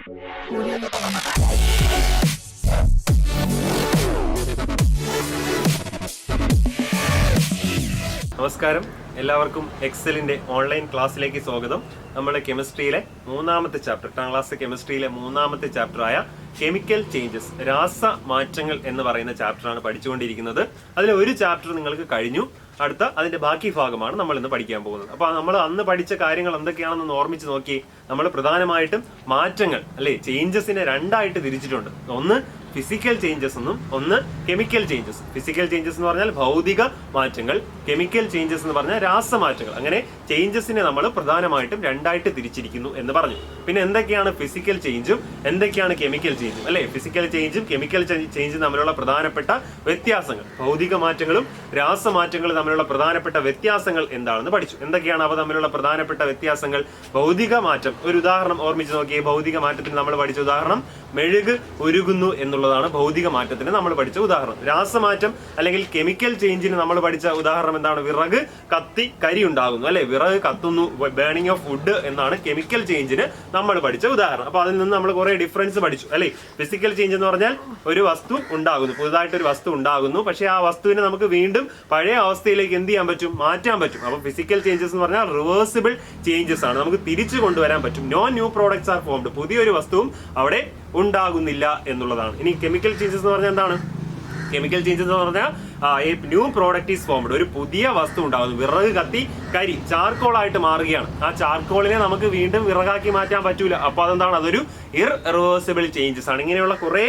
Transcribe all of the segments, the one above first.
നമസ്കാരം, എല്ലാവർക്കും എക്സലിന്റെ ഓൺലൈൻ ക്ലാസ്സിലേക്ക് സ്വാഗതം. നമ്മുടെ കെമിസ്ട്രിയിലെ മൂന്നാമത്തെ ചാപ്റ്റർ, 8ാം ക്ലാസ് കെമിസ്ട്രിയിലെ മൂന്നാമത്തെ ചാപ്റ്ററായ കെമിക്കൽ ചേഞ്ചസ്, രാസ മാറ്റങ്ങൾ എന്ന് പറയുന്ന ചാപ്റ്ററാണ് പഠിച്ചുകൊണ്ടിരിക്കുന്നത്. അതിൽ ഒരു ചാപ്റ്റർ നിങ്ങൾക്ക് കഴിഞ്ഞു, അടുത്ത അതിന്റെ ബാക്കി ഭാഗമാണ് നമ്മൾ ഇന്ന് പഠിക്കാൻ പോകുന്നത്. അപ്പൊ നമ്മൾ അന്ന് പഠിച്ച കാര്യങ്ങൾ എന്തൊക്കെയാണെന്ന് ഓർമ്മിച്ച് നോക്കി. നമ്മൾ പ്രധാനമായിട്ടും മാറ്റങ്ങൾ അല്ലെ, ചേഞ്ചസിനെ രണ്ടായിട്ട് തിരിച്ചിട്ടുണ്ട്. ഒന്ന് ഫിസിക്കൽ ചേഞ്ചസ് എന്നും ഒന്ന് കെമിക്കൽ ചേഞ്ചസ്. ഫിസിക്കൽ ചേഞ്ചസ് എന്ന് പറഞ്ഞാൽ ഭൗതിക മാറ്റങ്ങൾ, കെമിക്കൽ ചേഞ്ചസ് എന്ന് പറഞ്ഞാൽ രാസമാറ്റങ്ങൾ. അങ്ങനെ ചേഞ്ചസിനെ നമ്മൾ പ്രധാനമായിട്ടും രണ്ടായിട്ട് തിരിച്ചിരിക്കുന്നു എന്ന് പറഞ്ഞു. പിന്നെ എന്തൊക്കെയാണ് ഫിസിക്കൽ ചേഞ്ചും എന്തൊക്കെയാണ് കെമിക്കൽ ചേഞ്ചും അല്ലെ? ഫിസിക്കൽ ചേഞ്ചും കെമിക്കൽ ചേഞ്ചും തമ്മിലുള്ള പ്രധാനപ്പെട്ട വ്യത്യാസങ്ങൾ, ഭൗതിക മാറ്റങ്ങളും രാസമാറ്റങ്ങളും തമ്മിലുള്ള പ്രധാനപ്പെട്ട വ്യത്യാസങ്ങൾ എന്താണെന്ന് പഠിച്ചു. എന്തൊക്കെയാണ് അവ തമ്മിലുള്ള പ്രധാനപ്പെട്ട വ്യത്യാസങ്ങൾ? ഭൗതിക മാറ്റം, ഒരു ഉദാഹരണം ഓർമ്മിച്ച് നോക്കിയേ. ഭൗതിക മാറ്റത്തിന് നമ്മൾ പഠിച്ച ഉദാഹരണം മെഴുക് ഉരുകുന്നു എന്നുള്ളതാണ് ഭൗതിക മാറ്റത്തിന് നമ്മൾ പഠിച്ച ഉദാഹരണം. രാസമാറ്റം അല്ലെങ്കിൽ കെമിക്കൽ ചേഞ്ചിന് നമ്മൾ പഠിച്ച ഉദാഹരണം എന്താണ്? വിറക് കത്തി കരി ഉണ്ടാകുന്നു അല്ലെ, വിറക് കത്തുന്നു, ബേണിംഗ് ഓഫ് വുഡ് എന്നാണ് കെമിക്കൽ ചേഞ്ചിന് നമ്മൾ പഠിച്ച ഉദാഹരണം. അപ്പൊ അതിൽ നിന്ന് നമ്മൾ കുറെ ഡിഫറൻസ് പഠിച്ചു അല്ലെ. ഫിസിക്കൽ ചേഞ്ച് എന്ന് പറഞ്ഞാൽ ഒരു വസ്തു ഉണ്ടാകുന്നു, പുതുതായിട്ട് ഒരു വസ്തു ഉണ്ടാകുന്നു, പക്ഷെ ആ വസ്തുവിനെ നമുക്ക് വീണ്ടും പഴയ അവസ്ഥയിലേക്ക് എന്ത് ചെയ്യാൻ പറ്റും? മാറ്റാൻ പറ്റും. അപ്പൊ ഫിസിക്കൽ ചേഞ്ചസ് എന്ന് പറഞ്ഞാൽ റിവേഴ്സിബിൾ ചേഞ്ചസ് ആണ്, നമുക്ക് തിരിച്ചു കൊണ്ടുവരാൻ പറ്റും. No new products are formed, പുതിയൊരു വസ്തുവും അവിടെ ഉണ്ടാകുന്നില്ല എന്നുള്ളതാണ്. ഇനി കെമിക്കൽ ചേഞ്ചസ് എന്ന് പറഞ്ഞാൽ എന്താണ്? കെമിക്കൽ ചേഞ്ചസ് എന്ന് പറഞ്ഞാൽ ന്യൂ പ്രോഡക്റ്റ് ഈസ് ഫോംഡ്, ഒരു പുതിയ വസ്തു ഉണ്ടാകുന്നു. വിറക് കത്തി കരി ചാർക്കോൾ ആയിട്ട് മാറുകയാണ്. ആ ചാർക്കോളിനെ നമുക്ക് വീണ്ടും വിറകാക്കി മാറ്റാൻ പറ്റൂല. അപ്പൊ അതെന്താണ്? അതൊരു ഇർറിവേഴ്സിബിൾ ചേഞ്ചസ് ആണ്. ഇങ്ങനെയുള്ള കുറെ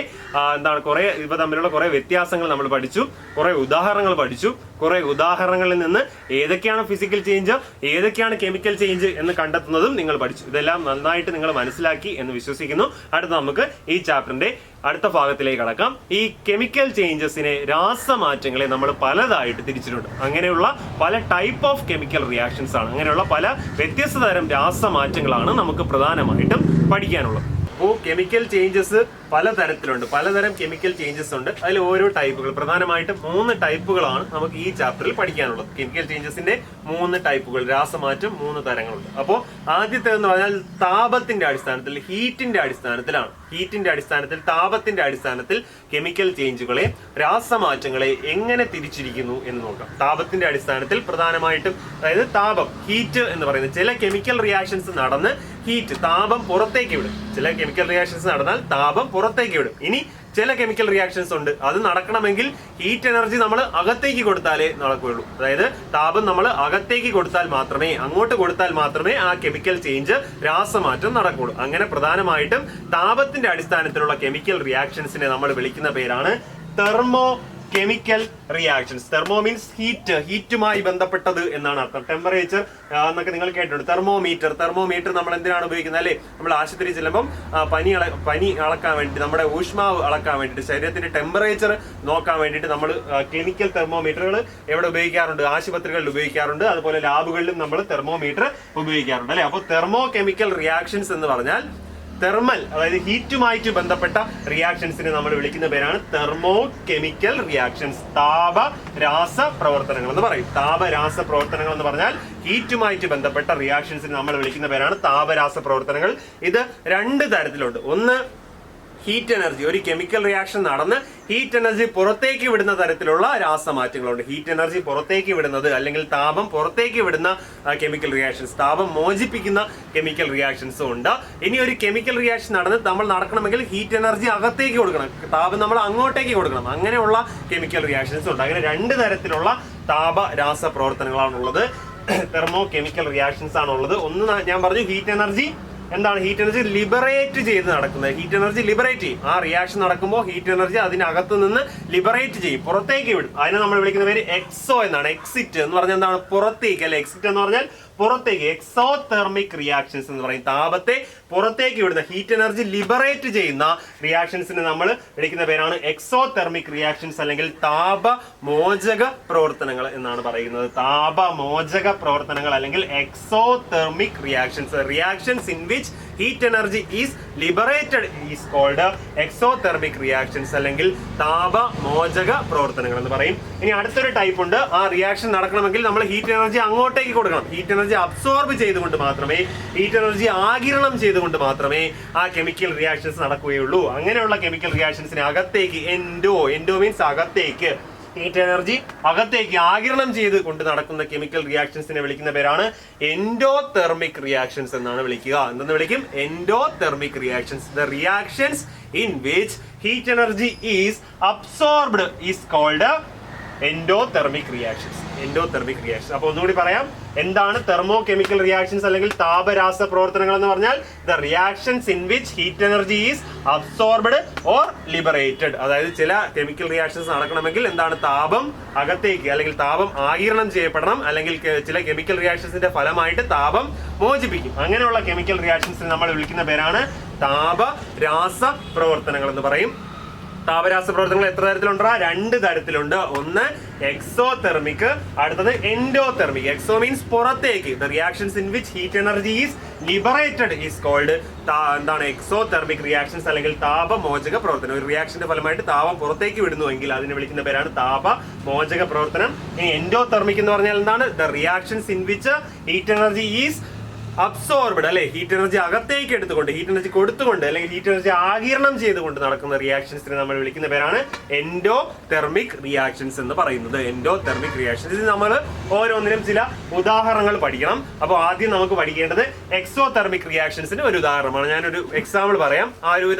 ഇവ തമ്മിലുള്ള കുറെ വ്യത്യാസങ്ങൾ നമ്മൾ പഠിച്ചു, കുറെ ഉദാഹരണങ്ങൾ പഠിച്ചു. കുറെ ഉദാഹരണങ്ങളിൽ നിന്ന് ഏതൊക്കെയാണ് ഫിസിക്കൽ ചേഞ്ച്, ഏതൊക്കെയാണ് കെമിക്കൽ ചേഞ്ച് എന്ന് കണ്ടെത്തുന്നതും നിങ്ങൾ പഠിച്ചു. ഇതെല്ലാം നന്നായിട്ട് നിങ്ങൾ മനസ്സിലാക്കി എന്ന് വിശ്വസിക്കുന്നു. അടുത്ത നമുക്ക് ഈ ചാപ്റ്ററിന്റെ അടുത്ത ഭാഗത്തിലേക്ക് കടക്കാം. ഈ കെമിക്കൽ ചേഞ്ചസിനെ, രാസമാറ്റങ്ങളെ നമ്മൾ പലതായിട്ട് തിരിച്ചിട്ടുണ്ട്. അങ്ങനെയുള്ള പല ടൈപ്പ് ഓഫ് കെമിക്കൽ റിയാക്ഷൻസ് ആണ്, അങ്ങനെയുള്ള പല വ്യത്യസ്ത തരം രാസമാറ്റങ്ങളാണ് നമുക്ക് പ്രധാനമായിട്ടും പഠിക്കാനുള്ളത്. അപ്പോൾ കെമിക്കൽ ചേഞ്ചസ് പലതരത്തിലുണ്ട്, പലതരം കെമിക്കൽ ചേഞ്ചസ് ഉണ്ട്. അതിൽ ഓരോ ടൈപ്പുകൾ, പ്രധാനമായിട്ടും 3 ടൈപ്പുകളാണ് നമുക്ക് ഈ ചാപ്റ്ററിൽ പഠിക്കാനുള്ളത്. കെമിക്കൽ ചേഞ്ചസിന്റെ 3 ടൈപ്പുകൾ, രാസമാറ്റം 3 തരങ്ങളുണ്ട്. അപ്പോൾ ആദ്യത്തേതെന്ന് പറഞ്ഞാൽ താപത്തിന്റെ അടിസ്ഥാനത്തിൽ, ഹീറ്റിന്റെ അടിസ്ഥാനത്തിലാണ്. ഹീറ്റിന്റെ അടിസ്ഥാനത്തിൽ, താപത്തിന്റെ അടിസ്ഥാനത്തിൽ കെമിക്കൽ ചേഞ്ചുകളെ, രാസമാറ്റങ്ങളെ എങ്ങനെ തിരിച്ചിരിക്കുന്നു എന്ന് നോക്കാം. താപത്തിന്റെ അടിസ്ഥാനത്തിൽ പ്രധാനമായിട്ടും, അതായത് താപം, ഹീറ്റ് എന്ന് പറയുന്നത്, ചില കെമിക്കൽ റിയാക്ഷൻസ് നടന്ന് ഹീറ്റ്, താപം പുറത്തേക്ക് വിടും. ചില കെമിക്കൽ റിയാക്ഷൻസ് നടന്നാൽ താപം പുറത്തേക്ക് വിടും. ഇനി ചില കെമിക്കൽ റിയാക്ഷൻസ് ഉണ്ട്, അത് നടക്കണമെങ്കിൽ ഹീറ്റ് എനർജി നമ്മൾ അകത്തേക്ക് കൊടുത്താലേ നടക്കുകയുള്ളൂ. അതായത് താപം നമ്മൾ അകത്തേക്ക് കൊടുത്താൽ മാത്രമേ, അങ്ങോട്ട് കൊടുത്താൽ മാത്രമേ ആ കെമിക്കൽ ചേഞ്ച്, രാസമാറ്റം നടക്കുകയുള്ളൂ. അങ്ങനെ പ്രധാനമായിട്ടും താപത്തിന്റെ അടിസ്ഥാനത്തിലുള്ള കെമിക്കൽ റിയാക്ഷൻസിനെ നമ്മൾ വിളിക്കുന്ന പേരാണ് thermo chemical reactions. Thermo means heat, ഹീറ്റുമായി ബന്ധപ്പെട്ടത് എന്നാണ് അർത്ഥം. ടെമ്പറേച്ചർ എന്നൊക്കെ നിങ്ങൾ കേട്ടിട്ടുണ്ട്. തെർമോമീറ്റർ നമ്മൾ എന്തിനാണ് ഉപയോഗിക്കുന്നത് അല്ലെ? നമ്മൾ ആശുപത്രി ചെല്ലുമ്പം പനി അളക്കാൻ വേണ്ടി, നമ്മുടെ ഊഷ്മാവ് അളക്കാൻ വേണ്ടിയിട്ട്, ശരീരത്തിന്റെ ടെമ്പറേച്ചർ നോക്കാൻ വേണ്ടിയിട്ട് നമ്മൾ കെമിക്കൽ തെർമോമീറ്ററുകൾ എവിടെ ഉപയോഗിക്കാറുണ്ട്? ആശുപത്രികളിൽ ഉപയോഗിക്കാറുണ്ട്. അതുപോലെ ലാബുകളിലും നമ്മൾ തെർമോമീറ്റർ ഉപയോഗിക്കാറുണ്ട് അല്ലെ. അപ്പോൾ തെർമോ കെമിക്കൽ റിയാക്ഷൻസ് എന്ന് പറഞ്ഞാൽ തെർമൽ, അതായത് ഹീറ്റുമായിട്ട് ബന്ധപ്പെട്ട റിയാക്ഷൻസിനെ നമ്മൾ വിളിക്കുന്ന പേരാണ് തെർമോ കെമിക്കൽ റിയാക്ഷൻസ്. താപ രാസ പ്രവർത്തനങ്ങൾ എന്ന് പറയും. താപരാസ പ്രവർത്തനങ്ങൾ എന്ന് പറഞ്ഞാൽ ഹീറ്റുമായിട്ട് ബന്ധപ്പെട്ട റിയാക്ഷൻസിനെ നമ്മൾ വിളിക്കുന്ന പേരാണ് താപരാസ പ്രവർത്തനങ്ങൾ. ഇത് 2 തരത്തിലുണ്ട്. ഒന്ന് ഹീറ്റ് എനർജി, ഒരു കെമിക്കൽ റിയാക്ഷൻ നടന്ന് ഹീറ്റ് എനർജി പുറത്തേക്ക് വിടുന്ന തരത്തിലുള്ള രാസമാറ്റങ്ങളുണ്ട്. ഹീറ്റ് എനർജി പുറത്തേക്ക് വിടുന്നത് അല്ലെങ്കിൽ താപം പുറത്തേക്ക് വിടുന്ന കെമിക്കൽ റിയാക്ഷൻസ്, താപം മോചിപ്പിക്കുന്ന കെമിക്കൽ റിയാക്ഷൻസും ഉണ്ട്. ഇനി ഒരു കെമിക്കൽ റിയാക്ഷൻ നടക്കണമെങ്കിൽ ഹീറ്റ് എനർജി അകത്തേക്ക് കൊടുക്കണം, താപം നമ്മൾ അങ്ങോട്ടേക്ക് കൊടുക്കണം. അങ്ങനെയുള്ള കെമിക്കൽ റിയാക്ഷൻസ് ഉണ്ട്. അങ്ങനെ 2 തരത്തിലുള്ള താപ രാസ പ്രവർത്തനങ്ങളാണുള്ളത്, തെർമോ കെമിക്കൽ റിയാക്ഷൻസ് ആണുള്ളത്. ഒന്ന് ഞാൻ പറഞ്ഞു, ഹീറ്റ് എനർജി എന്താണ്? ഹീറ്റ് എനർജി ലിബറേറ്റ് ചെയ്ത് നടക്കുന്നത്. ഹീറ്റ് എനർജി ലിബറേറ്റ് ചെയ്യും. ആ റിയാക്ഷൻ നടക്കുമ്പോൾ ഹീറ്റ് എനർജി അതിനകത്ത് നിന്ന് ലിബറേറ്റ് ചെയ്യും, പുറത്തേക്ക് വിടും. അതിനെ നമ്മൾ വിളിക്കുന്ന പേര് എക്സോ എന്നാണ്. എക്സിറ്റ് എന്ന് പറഞ്ഞാൽ എന്താണ്? പുറത്തേക്ക് അല്ലെ. എക്സിറ്റ് എന്ന് പറഞ്ഞാൽ പുറത്തേക്ക്. എക്സോതെർമിക് റിയാക്ഷൻസ് എന്ന് പറയും. താപത്തെ പുറത്തേക്ക് വിടുന്ന, ഹീറ്റ് എനർജി ലിബറേറ്റ് ചെയ്യുന്ന റിയാക്ഷൻസിന് നമ്മൾ വിളിക്കുന്ന പേരാണ് എക്സോതെർമിക് റിയാക്ഷൻസ് അല്ലെങ്കിൽ താപമോചക പ്രവർത്തനങ്ങൾ എന്നാണ് പറയുന്നത്. താപമോചക പ്രവർത്തനങ്ങൾ അല്ലെങ്കിൽ exothermic reactions, reactions in which heat energy is liberated is called exothermic reactions അല്ലെങ്കിൽ താപമോചക പ്രവർത്തനങ്ങൾ എന്ന് പറയും. ഇനി അടുത്തൊരു ടൈപ്പ് ഉണ്ട്. ആ റിയാക്ഷൻ നടക്കണമെങ്കിൽ നമ്മൾ ഹീറ്റ് എനർജി അങ്ങോട്ടേക്ക് കൊടുക്കണം. ഹീറ്റ് എനർജി അബ്സോർബ് ചെയ്തുകൊണ്ട് മാത്രമേ, ഹീറ്റ് എനർജി ആഗിരണം ചെയ്തുകൊണ്ട് മാത്രമേ ആ കെമിക്കൽ റിയാക്ഷൻസ് നടക്കുകയുള്ളൂ. അങ്ങനെയുള്ള കെമിക്കൽ റിയാക്ഷൻസിന് അകത്തേക്ക് എൻഡോ മീൻസ് അകത്തേക്ക്, ഹീറ്റ് എനർജി അകത്തേക്ക് ആഗിരണം ചെയ്ത് കൊണ്ട് നടക്കുന്ന കെമിക്കൽ റിയാക്ഷൻസിനെ വിളിക്കുന്ന പേരാണ് എൻഡോതെർമിക് റിയാക്ഷൻസ് എന്നാണ് വിളിക്കുക. എന്തെന്ന് വിളിക്കും? Endothermic reactions. The reactions in which heat energy is absorbed is called endothermic reactions. Endothermic reaction. അപ്പൊ ഒന്നുകൂടി പറയാം, എന്താണ് തെർമോ കെമിക്കൽ റിയാക്ഷൻസ് അല്ലെങ്കിൽ താപരാസ പ്രവർത്തനങ്ങൾ എന്ന് പറഞ്ഞാൽ the reactions in which heat energy is absorbed or liberated. അതായത് ചില കെമിക്കൽ റിയാക്ഷൻസ് നടക്കണമെങ്കിൽ എന്താണ്? താപം അകത്തേക്ക് അല്ലെങ്കിൽ താപം ആഗിരണം ചെയ്യപ്പെടണം, അല്ലെങ്കിൽ ചില കെമിക്കൽ റിയാക്ഷൻസിന്റെ ഫലമായിട്ട് താപം മോചിപ്പിക്കും. അങ്ങനെയുള്ള കെമിക്കൽ റിയാക്ഷൻസിനെ നമ്മൾ വിളിക്കുന്ന പേരാണ് താപരാസ പ്രവർത്തനങ്ങൾ എന്ന് പറയും. താപരാസ പ്രവർത്തനങ്ങൾ എത്ര തരത്തിലുണ്ടോ? 2 തരത്തിലുണ്ട്. ഒന്ന് എക്സോതെർമിക്, അടുത്തത് എൻഡോതെർമിക്. എക്സോ മീൻസ് പുറത്തേക്ക്. The reactions in which heat energy is liberated is called എന്താണ്? എക്സോതെർമിക് റിയാക്ഷൻസ് അല്ലെങ്കിൽ താപമോചക പ്രവർത്തനം. ഒരു റിയാക്ഷന്റെ ഫലമായിട്ട് താപം പുറത്തേക്ക് വിടുന്നുവെങ്കിൽ അതിനെ വിളിക്കുന്ന പേരാണ് താപമോചക പ്രവർത്തനം. ഇനി എൻഡോതെർമിക് എന്ന് പറഞ്ഞാൽ എന്താണ്? The reactions in which heat energy is absorbed, അല്ലെ, ഹീറ്റ് എനർജി അകത്തേക്ക് എടുത്തുകൊണ്ട്, ഹീറ്റ് എനർജി കൊടുത്തുകൊണ്ട് അല്ലെങ്കിൽ ഹീറ്റ് എനർജി ആഗിരണം ചെയ്തുകൊണ്ട് നടക്കുന്ന റിയാക്ഷൻസിനെ നമ്മൾ വിളിക്കുന്ന പേരാണ് എൻഡോതെർമിക് റിയാക്ഷൻസ് എന്ന് പറയുന്നത്. Endothermic reactions. ഇത് നമ്മൾ ഓരോന്നിനും ചില ഉദാഹരണങ്ങൾ പഠിക്കണം. അപ്പോൾ ആദ്യം നമുക്ക് പഠിക്കേണ്ടത് എക്സോതെർമിക് റിയാക്ഷൻസിന് ഒരു ഉദാഹരണമാണ്. ഞാനൊരു എക്സാമ്പിൾ പറയാം.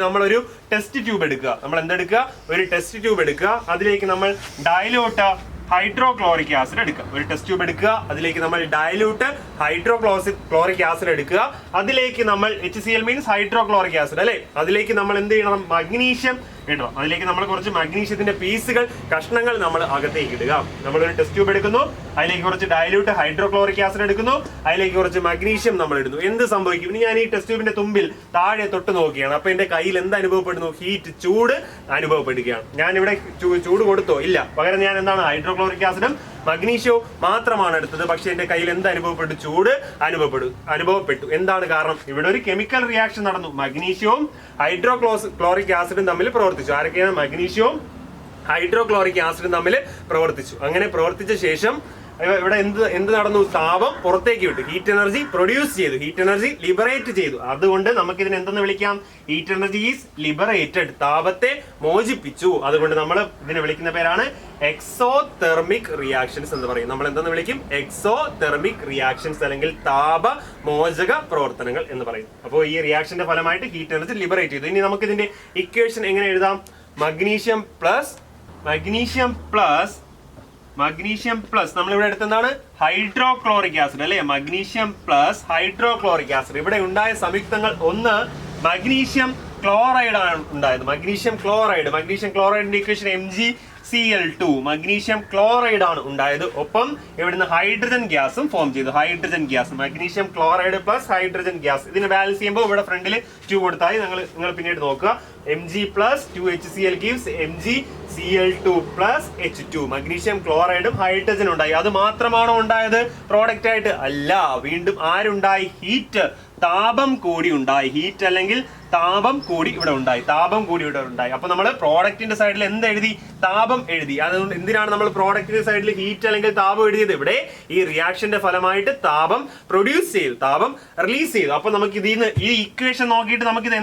നമ്മളൊരു ടെസ്റ്റ് ട്യൂബ് എടുക്കുക. നമ്മൾ എന്തെടുക്കുക? ഒരു ടെസ്റ്റ് ട്യൂബ് എടുക്കുക. അതിലേക്ക് നമ്മൾ ഡൈലൂട്ട് ഹൈഡ്രോക്ലോറിക് ആസിഡ് എടുക്കുക. ഒരു ടെസ്റ്റ് ട്യൂബ് എടുക്കുക. അതിലേക്ക് നമ്മൾ ഡൈലൂട്ട് ഹൈഡ്രോക്ലോറിക് ആസിഡ് എടുക്കുക. അതിലേക്ക് നമ്മൾ HCl മീൻസ് ഹൈഡ്രോക്ലോറിക് ആസിഡ്, അല്ലെ, അതിലേക്ക് നമ്മൾ എന്ത് ചെയ്യണം? മഗ്നീഷ്യം ഇടണം. അതിലേക്ക് നമ്മൾ കുറച്ച് മഗ്നീഷ്യത്തിന്റെ പീസുകൾ, കഷ്ണങ്ങൾ നമ്മൾ അകത്തേക്ക് ഇടുക. നമ്മളൊരു ടെസ്റ്റ് ട്യൂബ് എടുക്കുന്നു, അതിലേക്ക് കുറച്ച് ഡൈലൂട്ട് ഹൈഡ്രോക്ലോറിക് ആസിഡ് എടുക്കുന്നു, അതിലേക്ക് കുറച്ച് മഗ്നീഷ്യം നമ്മൾ ഇടുന്നു. എന്ത് സംഭവിക്കും? ഇനി ഞാൻ ഈ ടെസ്റ്റ് ട്യൂബിന്റെ തുമ്പിൽ താഴെ തൊട്ട് നോക്കുകയാണ്. അപ്പൊ എന്റെ കയ്യിൽ എന്ത് അനുഭവപ്പെടുന്നു? ഹീറ്റ്, ചൂട് അനുഭവപ്പെടുകയാണ്. ഞാനിവിടെ ചൂട് കൊടുത്തോ? ഇല്ല. പകരം ഞാൻ എന്താണ്? ഹൈഡ്രോക്ലോറിക് ആസിഡും മഗ്നീഷ്യവും മാത്രമാണ് എടുത്തത്. പക്ഷെ എന്റെ കയ്യിൽ എന്ത് അനുഭവപ്പെട്ടു? ചൂട് അനുഭവപ്പെട്ടു. എന്താണ് കാരണം? ഇവിടെ ഒരു കെമിക്കൽ റിയാക്ഷൻ നടന്നു. മഗ്നീഷ്യവും ഹൈഡ്രോക്ലോറിക് ആസിഡും തമ്മിൽ പ്രവർത്തിച്ചു. ആരൊക്കെയാണ്? മഗ്നീഷ്യവും ഹൈഡ്രോക്ലോറിക് ആസിഡും തമ്മിൽ പ്രവർത്തിച്ചു. അങ്ങനെ പ്രവർത്തിച്ച ശേഷം ഇവിടെ എന്ത് നടന്നു? താപം പുറത്തേക്ക് വിട്ടു. ഹീറ്റ് എനർജി പ്രൊഡ്യൂസ് ചെയ്തു, ഹീറ്റ് എനർജി ലിബറേറ്റ് ചെയ്തു. അതുകൊണ്ട് നമുക്ക് ഇതിനെ എന്തെന്ന് വിളിക്കാം? Heat energy is liberated. താപത്തെ മോചിപ്പിച്ചു. അതുകൊണ്ട് നമ്മൾ ഇതിനെ വിളിക്കുന്ന പേരാണ് എക്സോതെർമിക് റിയാക്ഷൻസ് എന്ന് പറയും. നമ്മൾ എന്തെന്ന് വിളിക്കും? എക്സോതെർമിക് റിയാക്ഷൻസ് അല്ലെങ്കിൽ താപമോചക പ്രവർത്തനങ്ങൾ എന്ന് പറയും. അപ്പോൾ ഈ റിയാക്ഷന്റെ ഫലമായിട്ട് ഹീറ്റ് എനർജി ലിബറേറ്റ് ചെയ്തു. ഇനി നമുക്ക് ഇതിന്റെ ഇക്വേഷൻ എങ്ങനെ എഴുതാം? മഗ്നീഷ്യം പ്ലസ് നമ്മളിവിടെ എടുത്തെന്താണ്? ഹൈഡ്രോക്ലോറിക് ആസിഡ്, അല്ലെ, മഗ്നീഷ്യം പ്ലസ് ഹൈഡ്രോക്ലോറിക് ആസിഡ്. ഇവിടെ ഉണ്ടായ സംയുക്തങ്ങൾ, ഒന്ന് മഗ്നീഷ്യം ക്ലോറൈഡ് ആണ് ഉണ്ടായത്. മഗ്നീഷ്യം ക്ലോറൈഡിന്റെ ഇക്വേഷൻ MgCl2. മഗ്നീഷ്യം ക്ലോറൈഡ് ആണ് ഉണ്ടായത്. ഒപ്പം ഇവിടുന്ന് ഹൈഡ്രജൻ ഗ്യാസും ഫോം ചെയ്തു. Hydrogen gas, magnesium chloride plus hydrogen gas. ഇതിനെ ബാലൻസ് ചെയ്യുമ്പോൾ ഇവിടെ ഫ്രണ്ടിൽ 2 കൊടുത്താൽ നിങ്ങൾ പിന്നീട് നോക്കുക. Mg plus 2HCl gives MgCl2 plus H2. Magnesium ക്ലോറൈഡും ഹൈഡ്രജൻ ഉണ്ടായി. അത് മാത്രമാണോ ഉണ്ടായത് പ്രോഡക്റ്റ് ആയിട്ട്? അല്ല. വീണ്ടും ആരുണ്ടായി? ഹീറ്റ്, താപം കൂടി ഉണ്ടായി. ഹീറ്റ് അല്ലെങ്കിൽ താപം കൂടി ഇവിടെ ഉണ്ടായി. അപ്പൊ നമ്മൾ പ്രോഡക്റ്റിന്റെ സൈഡിൽ എന്ത് എഴുതി? താപം എഴുതി. അതുകൊണ്ട് എന്തിനാണ് നമ്മൾ പ്രോഡക്റ്റിന്റെ സൈഡിൽ ഹീറ്റ് അല്ലെങ്കിൽ താപം എഴുതിയത്? ഇവിടെ ഈ റിയാക്ഷന്റെ ഫലമായിട്ട് താപം പ്രൊഡ്യൂസ് ചെയ്തു, താപം റിലീസ് ചെയ്തു. അപ്പൊ നമുക്ക് ഇതിന്ന് ഈ ഇക്വേഷൻ നോക്കിയിട്ട് നമുക്കിത്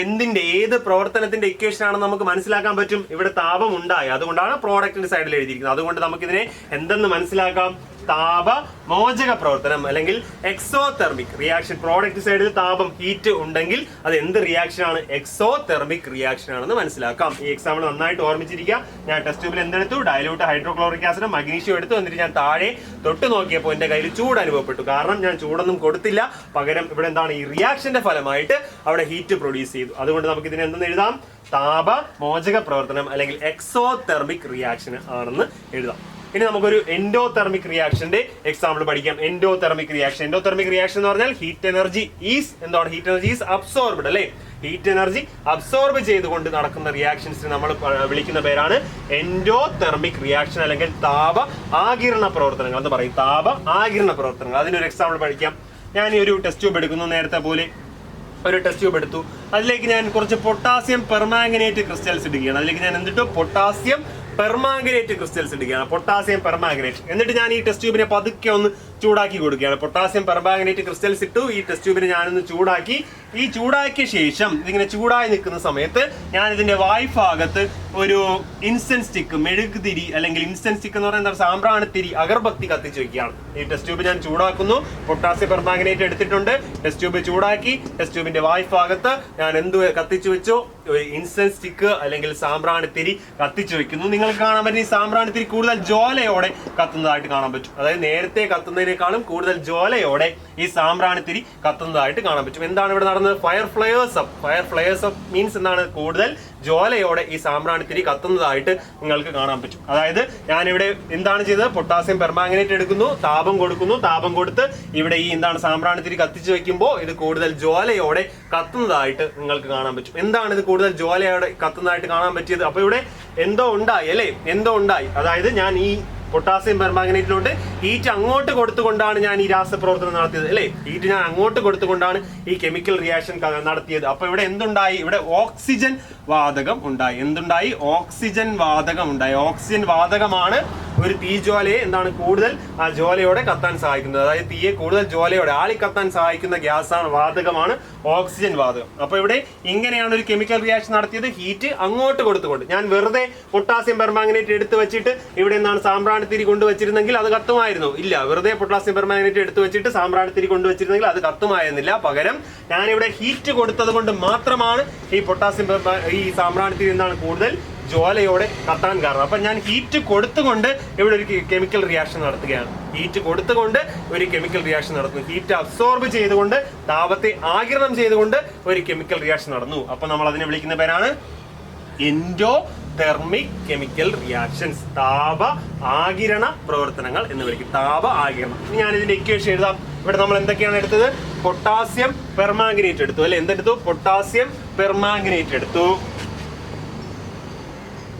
എന്തിന്റെ ഏത് പ്രവർത്തനത്തിന്റെ ഇക്വേഷൻ ആണെന്ന് നമുക്ക് മനസ്സിലാക്കാൻ പറ്റും. ഇവിടെ താപം ഉണ്ടായി, അതുകൊണ്ടാണ് പ്രോഡക്റ്റിന്റെ സൈഡിൽ എഴുതിയിരിക്കുന്നത്. അതുകൊണ്ട് നമുക്കിതിനെ എന്തെന്ന് മനസ്സിലാക്കാം? താപമോചക പ്രവർത്തനം അല്ലെങ്കിൽ എക്സോതെർമിക് റിയാക്ഷൻ. പ്രോഡക്റ്റ് സൈഡിൽ താപം, ഹീറ്റ് ഉണ്ടെങ്കിൽ അത് എന്ത് റിയാക്ഷൻ ആണ്? എക്സോതെർമിക് റിയാക്ഷൻ ആണെന്ന് മനസ്സിലാക്കാം. ഈ എക്സാമ്പിൾ നന്നായിട്ട് ഓർമ്മിച്ചിരിക്കുക. ഞാൻ ടെസ്റ്റ് ട്യൂബിൽ എന്തെടുത്തു? ഡൈലൂട്ട് ഹൈഡ്രോക്ലോറിക് ആസിഡ്, മഗ്നീഷ്യം എടുത്തു. എന്നിട്ട് ഞാൻ താഴെ തൊട്ട് നോക്കിയപ്പോൾ എന്റെ കയ്യിൽ ചൂട് അനുഭവപ്പെട്ടു. കാരണം ഞാൻ ചൂടൊന്നും കൊടുത്തില്ല. പകരം ഇവിടെ എന്താണ്? ഈ റിയാക്ഷന്റെ ഫലമായിട്ട് അവിടെ ഹീറ്റ് പ്രൊഡ്യൂസ് ചെയ്തു. അതുകൊണ്ട് നമുക്ക് ഇതിനെ എന്തെന്ന് എഴുതാം? താപമോചക പ്രവർത്തനം അല്ലെങ്കിൽ എക്സോതെർമിക് റിയാക്ഷൻ ആണെന്ന് എഴുതാം. ഇനി നമുക്കൊരു എൻഡോതെർമിക് റിയാക്ഷന്റെ എക്സാമ്പിൾ പഠിക്കാം. എൻഡോതെർമിക് റിയാക്ഷൻ എന്ന് പറഞ്ഞാൽ ഹീറ്റ് എനർജി ഈസ് അബ്സോർബ്ഡ്, അല്ലെ, ഹീറ്റ് എനർജി അബ്സോർബ് ചെയ്തുകൊണ്ട് നടക്കുന്ന റിയാക്ഷൻസിന് നമ്മൾ വിളിക്കുന്ന പേരാണ് എൻഡോതെർമിക് റിയാക്ഷൻ അല്ലെങ്കിൽ താപ ആഗിരണ പ്രവർത്തനങ്ങൾ എന്ന് പറയും. താപ ആഗിരണ പ്രവർത്തനങ്ങൾ. അതിനൊരു എക്സാമ്പിൾ പഠിക്കാം. ഞാൻ ഈ ഒരു ടെസ്റ്റ് ട്യൂബ് എടുക്കുന്നു. നേരത്തെ പോലെ ഒരു ടെസ്റ്റ് ട്യൂബ് എടുത്തു. അതിലേക്ക് ഞാൻ കുറച്ച് പൊട്ടാസ്യം പെർമാംഗനേറ്റ് ക്രിസ്റ്റൽസ് ഇടുകയാണ്. അതിലേക്ക് ഞാൻ എന്തിട്ടു? പൊട്ടാസ്യം പെർമാംഗനേറ്റ് ക്രിസ്റ്റൽസ് ഇടുകയാണ്, പൊട്ടാസ്യം പെർമാംഗനേറ്റ്. എന്നിട്ട് ഞാൻ ഈ ടെസ്റ്റ് ട്യൂബിനെ പതുക്കെ ഒന്ന് ചൂടാക്കി കൊടുക്കുകയാണ്. പൊട്ടാസ്യം പെർമാംഗനേറ്റ് ക്രിസ്റ്റൽസ് ഇട്ടു. ഈ ടെസ്റ്റ് ട്യൂബിനെ ഞാനൊന്ന് ചൂടാക്കി. ഈ ചൂടാക്കിയ ശേഷം ഇതിങ്ങനെ ചൂടായി നിൽക്കുന്ന സമയത്ത് ഞാൻ ഇതിന്റെ വായ്ഭാഗത്ത് ഒരു ഇൻസ്റ്റന്റ് സ്റ്റിക്ക്, മെഴുകുതിരി അല്ലെങ്കിൽ ഇൻസ്റ്റന്റ് സ്റ്റിക്ക് എന്ന് പറയുന്നത് സാമ്പ്രാണിത്തിരി, അഗർബത്തി കത്തിച്ച് വെക്കുകയാണ്. ഈ ടെസ്റ്റ് ട്യൂബ് ഞാൻ ചൂടാക്കുന്നു. പൊട്ടാസ്യം പെർമാംഗനേറ്റ് എടുത്തിട്ടുണ്ട്. ടെസ്റ്റ് ട്യൂബ് ചൂടാക്കി. ടെസ്റ്റ് ട്യൂബിന്റെ വായ്ഭാഗത്ത് ഞാൻ എന്ത് കത്തിച്ചു വെച്ചോ? ഇൻസ്റ്റന്റ് സ്റ്റിക്ക് അല്ലെങ്കിൽ സാമ്പ്രാണിത്തിരി കത്തിച്ചു വെക്കുന്നു. നിങ്ങൾക്ക് കാണാൻ പറ്റും ഈ സാമ്പ്രാണിത്തിരി കൂടുതൽ ജ്വാലയോടെ കത്തുന്നതായിട്ട് കാണാൻ പറ്റും. അതായത് നേരത്തെ കത്തുന്നതിനേക്കാളും കൂടുതൽ ജ്വാലയോടെ ഈ സാമ്പ്രാണിത്തിരി കത്തുന്നതായിട്ട് കാണാൻ പറ്റും. എന്താണ് ഇവിടെ നടന്നത്? Fire flares up. Fire flares up means എന്താണ്? കൂടുതൽ ജ്വാലയോടെ ഈ സാമ്പ്രാണിത്തിരി കത്തുന്നതായിട്ട് നിങ്ങൾക്ക് കാണാൻ പറ്റും. അതായത് ഞാനിവിടെ എന്താണ് ചെയ്തത്? പൊട്ടാസ്യം പെർമാംഗനേറ്റ് എടുക്കുന്നു, താപം കൊടുക്കുന്നു. താപം കൊടുത്ത് ഇവിടെ ഈ എന്താണ് സാമ്പ്രാണിത്തിരി കത്തിച്ചു വെക്കുമ്പോൾ ഇത് കൂടുതൽ ജ്വാലയോടെ കത്തുന്നതായിട്ട് നിങ്ങൾക്ക് കാണാൻ പറ്റും. എന്താണ് ഇത് കൂടുതൽ ജ്വാലയോടെ കത്തുന്നതായിട്ട് കാണാൻ പറ്റിയത്? അപ്പൊ ഇവിടെ എന്തോ ഉണ്ടായി അല്ലേ? എന്തോ ഉണ്ടായി. അതായത് ഞാൻ ഈ പൊട്ടാസ്യം പെർമാംഗനേറ്റിലോട്ട് ഹീറ്റ് അങ്ങോട്ട് കൊടുത്തുകൊണ്ടാണ് ഞാൻ ഈ രാസപ്രവർത്തനം നടത്തിയത് അല്ലേ? ഹീറ്റ് ഞാൻ അങ്ങോട്ട് കൊടുത്തുകൊണ്ടാണ് ഈ കെമിക്കൽ റിയാക്ഷൻ നടത്തിയത്. അപ്പൊ ഇവിടെ എന്തുണ്ടായി? ഇവിടെ ഓക്സിജൻ വാതകം ഉണ്ടായി. എന്തുണ്ടായി? ഓക്സിജൻ വാതകം ഉണ്ടായി. ഓക്സിജൻ വാതകമാണ് ഒരു തീജ്വാലയെ എന്താണ് കൂടുതൽ ആ ജ്വാലയോടെ കത്താൻ സഹായിക്കുന്നത്. അതായത് തീയെ കൂടുതൽ ജ്വാലയോടെ ആളി കത്താൻ സഹായിക്കുന്ന ഗ്യാസാണ്, വാതകമാണ് ഓക്സിജൻ വാതകം. അപ്പൊ ഇവിടെ ഇങ്ങനെയാണ് ഒരു കെമിക്കൽ റിയാക്ഷൻ നടത്തിയത്, ഹീറ്റ് അങ്ങോട്ട് കൊടുത്തുകൊണ്ട്. ഞാൻ വെറുതെ പൊട്ടാസ്യം പെർമാംഗനേറ്റ് എടുത്തു വെച്ചിട്ട് ഇവിടെ എന്താണ് സാമ്പ്രാണിത്തിരി കൊണ്ടുവച്ചിരുന്നെങ്കിൽ അത് കത്തുമായിരുന്നു? ഇല്ല. വെറുതെ പൊട്ടാസ്യം പെർമാംഗനേറ്റ് എടുത്തു വെച്ചിട്ട് സാമ്പ്രാണിത്തിരി കൊണ്ടുവച്ചിരുന്നെങ്കിൽ അത് കത്തുമായിരുന്നില്ല. പകരം ഞാനിവിടെ ഹീറ്റ് കൊടുത്തത് കൊണ്ട് മാത്രമാണ് ഈ പൊട്ടാസ്യം ഈ സാമ്പ്രാണിത്തിരി എന്താണ് കൂടുതൽ ജ്വാലയോടെ കത്താൻ കാരണം. അപ്പൊ ഞാൻ ഹീറ്റ് കൊടുത്തുകൊണ്ട് ഇവിടെ ഒരു കെമിക്കൽ റിയാക്ഷൻ നടത്തുകയാണ്. ഹീറ്റ് കൊടുത്തുകൊണ്ട് ഒരു കെമിക്കൽ റിയാക്ഷൻ നടത്തുന്നു. ഹീറ്റ് അബ്സോർബ് ചെയ്തുകൊണ്ട്, താപത്തെ ആഗിരണം ചെയ്തുകൊണ്ട് ഒരു കെമിക്കൽ റിയാക്ഷൻ നടന്നു. അപ്പൊ നമ്മൾ അതിനെ വിളിക്കുന്ന പേരാണ് എൻഡോതെർമിക് കെമിക്കൽ റിയാക്ഷൻസ്. താപ ആഗിരണ പ്രവർത്തനങ്ങൾ എന്ന് വിളിക്കും. താപ ആഗിരണം. ഞാൻ ഇതിന്റെ ഇക്വേഷൻ എഴുതാം. ഇവിടെ നമ്മൾ എന്തൊക്കെയാണ് എടുത്തത്? പൊട്ടാസ്യം പെർമാംഗനേറ്റ് എടുത്തു അല്ലെ? എന്തെടുത്തു? പൊട്ടാസ്യം പെർമാംഗനേറ്റ് എടുത്തു.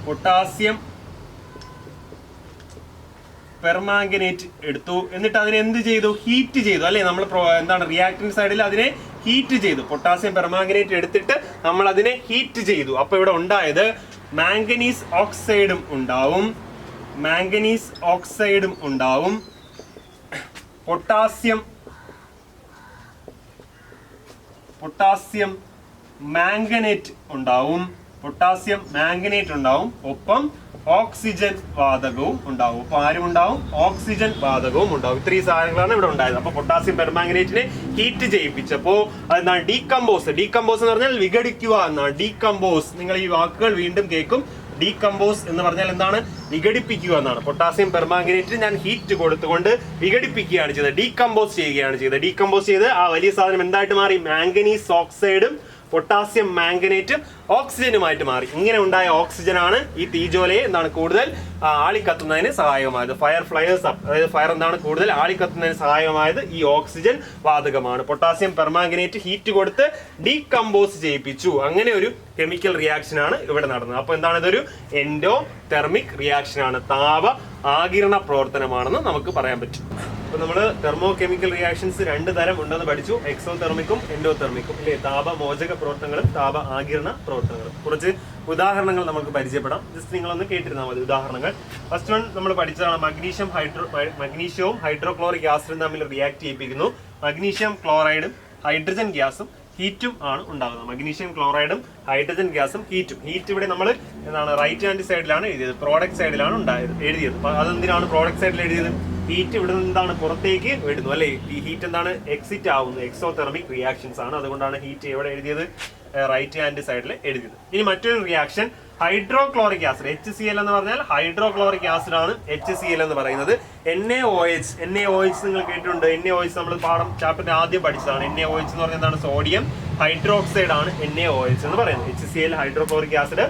പൊട്ടാസ്യം പെർമാംഗനേറ്റ് എടുത്തു. എന്നിട്ട് അതിനെ എന്ത് ചെയ്തു? ഹീറ്റ് ചെയ്തു അല്ലെ? നമ്മൾ എന്താണ് റിയാക്ടന്റ് സൈഡിൽ അതിനെ ഹീറ്റ് ചെയ്തു. പൊട്ടാസ്യം പെർമാംഗനേറ്റ് എടുത്തിട്ട് നമ്മൾ അതിനെ ഹീറ്റ് ചെയ്തു. അപ്പൊ ഇവിടെ ഉണ്ടായത് മാംഗനീസ് ഓക്സൈഡും ഉണ്ടാവും, മാംഗനീസ് ഓക്സൈഡും ഉണ്ടാവും, പൊട്ടാസ്യം മാംഗനേറ്റ് ഉണ്ടാവും, പൊട്ടാസ്യം മാംഗനേറ്റ് ഉണ്ടാവും, ഒപ്പം ഓക്സിജൻ വാതകവും ഉണ്ടാവും. അപ്പൊ ആരും ഉണ്ടാവും? ഓക്സിജൻ വാതകവും ഉണ്ടാവും. ഇത്രയും സാധനങ്ങളാണ് ഇവിടെ ഉണ്ടായത്. അപ്പൊ പൊട്ടാസ്യം പെർമാംഗനേറ്റിനെ ഹീറ്റ് ചെയ്യിപ്പിച്ചപ്പോ അതെന്താണ്? ഡീകമ്പോസ്. ഡീകമ്പോസ് എന്ന് പറഞ്ഞാൽ വിഘടിക്കുക എന്നാണ്. ഡീകമ്പോസ്. നിങ്ങൾ ഈ വാക്കുകൾ വീണ്ടും കേൾക്കും. ഡീകമ്പോസ് എന്ന് പറഞ്ഞാൽ എന്താണ്? വിഘടിപ്പിക്കുക എന്നാണ്. പൊട്ടാസ്യം പെർമാംഗനേറ്റ് ഞാൻ ഹീറ്റ് കൊടുത്തുകൊണ്ട് വിഘടിപ്പിക്കുകയാണ് ചെയ്തത്, ഡീകമ്പോസ് ചെയ്യുകയാണ് ചെയ്തത്. ഡീകമ്പോസ് ചെയ്ത് ആ വലിയ സാധനം എന്തായിട്ട് മാറി? മാംഗനീസ് ഓക്സൈഡും പൊട്ടാസ്യം മാംഗനേറ്റും ഓക്സിജനുമായിട്ട് മാറി. ഇങ്ങനെ ഉണ്ടായ ഓക്സിജനാണ് ഈ തീജ്വാലയെ എന്താണ് കൂടുതൽ ആളിക്കത്തുന്നതിന് സഹായകമായത്. Fire flares up. അതായത് ഫയർ എന്താണ് കൂടുതൽ ആളിക്കത്തുന്നതിന് സഹായകമായത് ഈ ഓക്സിജൻ വാതകമാണ്. പൊട്ടാസ്യം പെർമാംഗനേറ്റ് ഹീറ്റ് കൊടുത്ത് ഡീകമ്പോസ് ചെയ്യിപ്പിച്ചു. അങ്ങനെ ഒരു കെമിക്കൽ റിയാക്ഷൻ ആണ് ഇവിടെ നടന്നത്. അപ്പൊ എന്താണ്? ഇതൊരു എൻഡോതെർമിക് റിയാക്ഷൻ ആണ്, താപ ആഗിരണ പ്രവർത്തനമാണെന്ന് നമുക്ക് പറയാൻ പറ്റും. അപ്പൊ നമ്മൾ തെർമോ കെമിക്കൽ റിയാക്ഷൻസ് രണ്ട് തരം ഉണ്ടെന്ന് പഠിച്ചു. എക്സോതെർമിക്കും എൻഡോതെർമിക്കും അല്ലെ? താപമോചക പ്രവർത്തനങ്ങളും താപ ആഗിരണ പ്രവർത്തനങ്ങളും. കുറച്ച് ഉദാഹരണങ്ങൾ നമുക്ക് പരിചയപ്പെടാം. ജസ്റ്റ് നിങ്ങളൊന്ന് കേട്ടിരുന്നാൽ മതി ഉദാഹരണങ്ങൾ. ഫസ്റ്റ് വൺ നമ്മൾ പഠിച്ചതാണ് മഗ്നീഷ്യവും ഹൈഡ്രോക്ലോറിക് ആസിഡും തമ്മിൽ റിയാക്ട് ചെയ്യിപ്പിക്കുന്നു. മഗ്നീഷ്യം ക്ലോറൈഡും ഹൈഡ്രജൻ ഗ്യാസും ഹീറ്റും ആണ് ഉണ്ടാകുന്നത്. മഗ്നീഷ്യം ക്ലോറൈഡും ഹൈഡ്രജൻ ഗ്യാസും ഹീറ്റും. ഹീറ്റ് ഇവിടെ നമ്മൾ എന്താണ് റൈറ്റ് ഹാൻഡ് സൈഡിലാണ് എഴുതിയത്, പ്രോഡക്റ്റ് സൈഡിലാണ് എഴുതിയത്. അതെന്തിനാണ് പ്രോഡക്റ്റ് സൈഡിൽ എഴുതിയത്? ഹീറ്റ് ഇവിടെ നിന്ന് എന്താണ് പുറത്തേക്ക് വിടുന്നു അല്ലെ? ഈ ഹീറ്റ് എന്താണ് എക്സിറ്റ് ആവുന്നു. എക്സോതെർമിക് റിയാക്ഷൻസ് ആണ്. അതുകൊണ്ടാണ് ഹീറ്റ് എവിടെ എഴുതിയത്? റൈറ്റ് ഹാൻഡ് സൈഡിൽ എഴുതിയത്. ഇനി മറ്റൊരു റിയാക്ഷൻ ഹൈഡ്രോക്ലോറിക് ആസിഡ്, HCl എന്ന് പറഞ്ഞാൽ ഹൈഡ്രോക്ലോറിക് ആസിഡ് ആണ് HCl എന്ന് പറയുന്നത്. NaOH നിങ്ങൾ കേട്ടിട്ടുണ്ട്. NaOH നമ്മൾ പാഠം ചാപ്റ്ററിന്റെ ആദ്യം പഠിച്ചതാണ്. NaOH എന്ന് പറഞ്ഞാൽ എന്താണ്? സോഡിയം ഹൈഡ്രോക്സൈഡ് ആണ് NaOH എന്ന് പറയുന്നത്. HCl hydrochloric acid,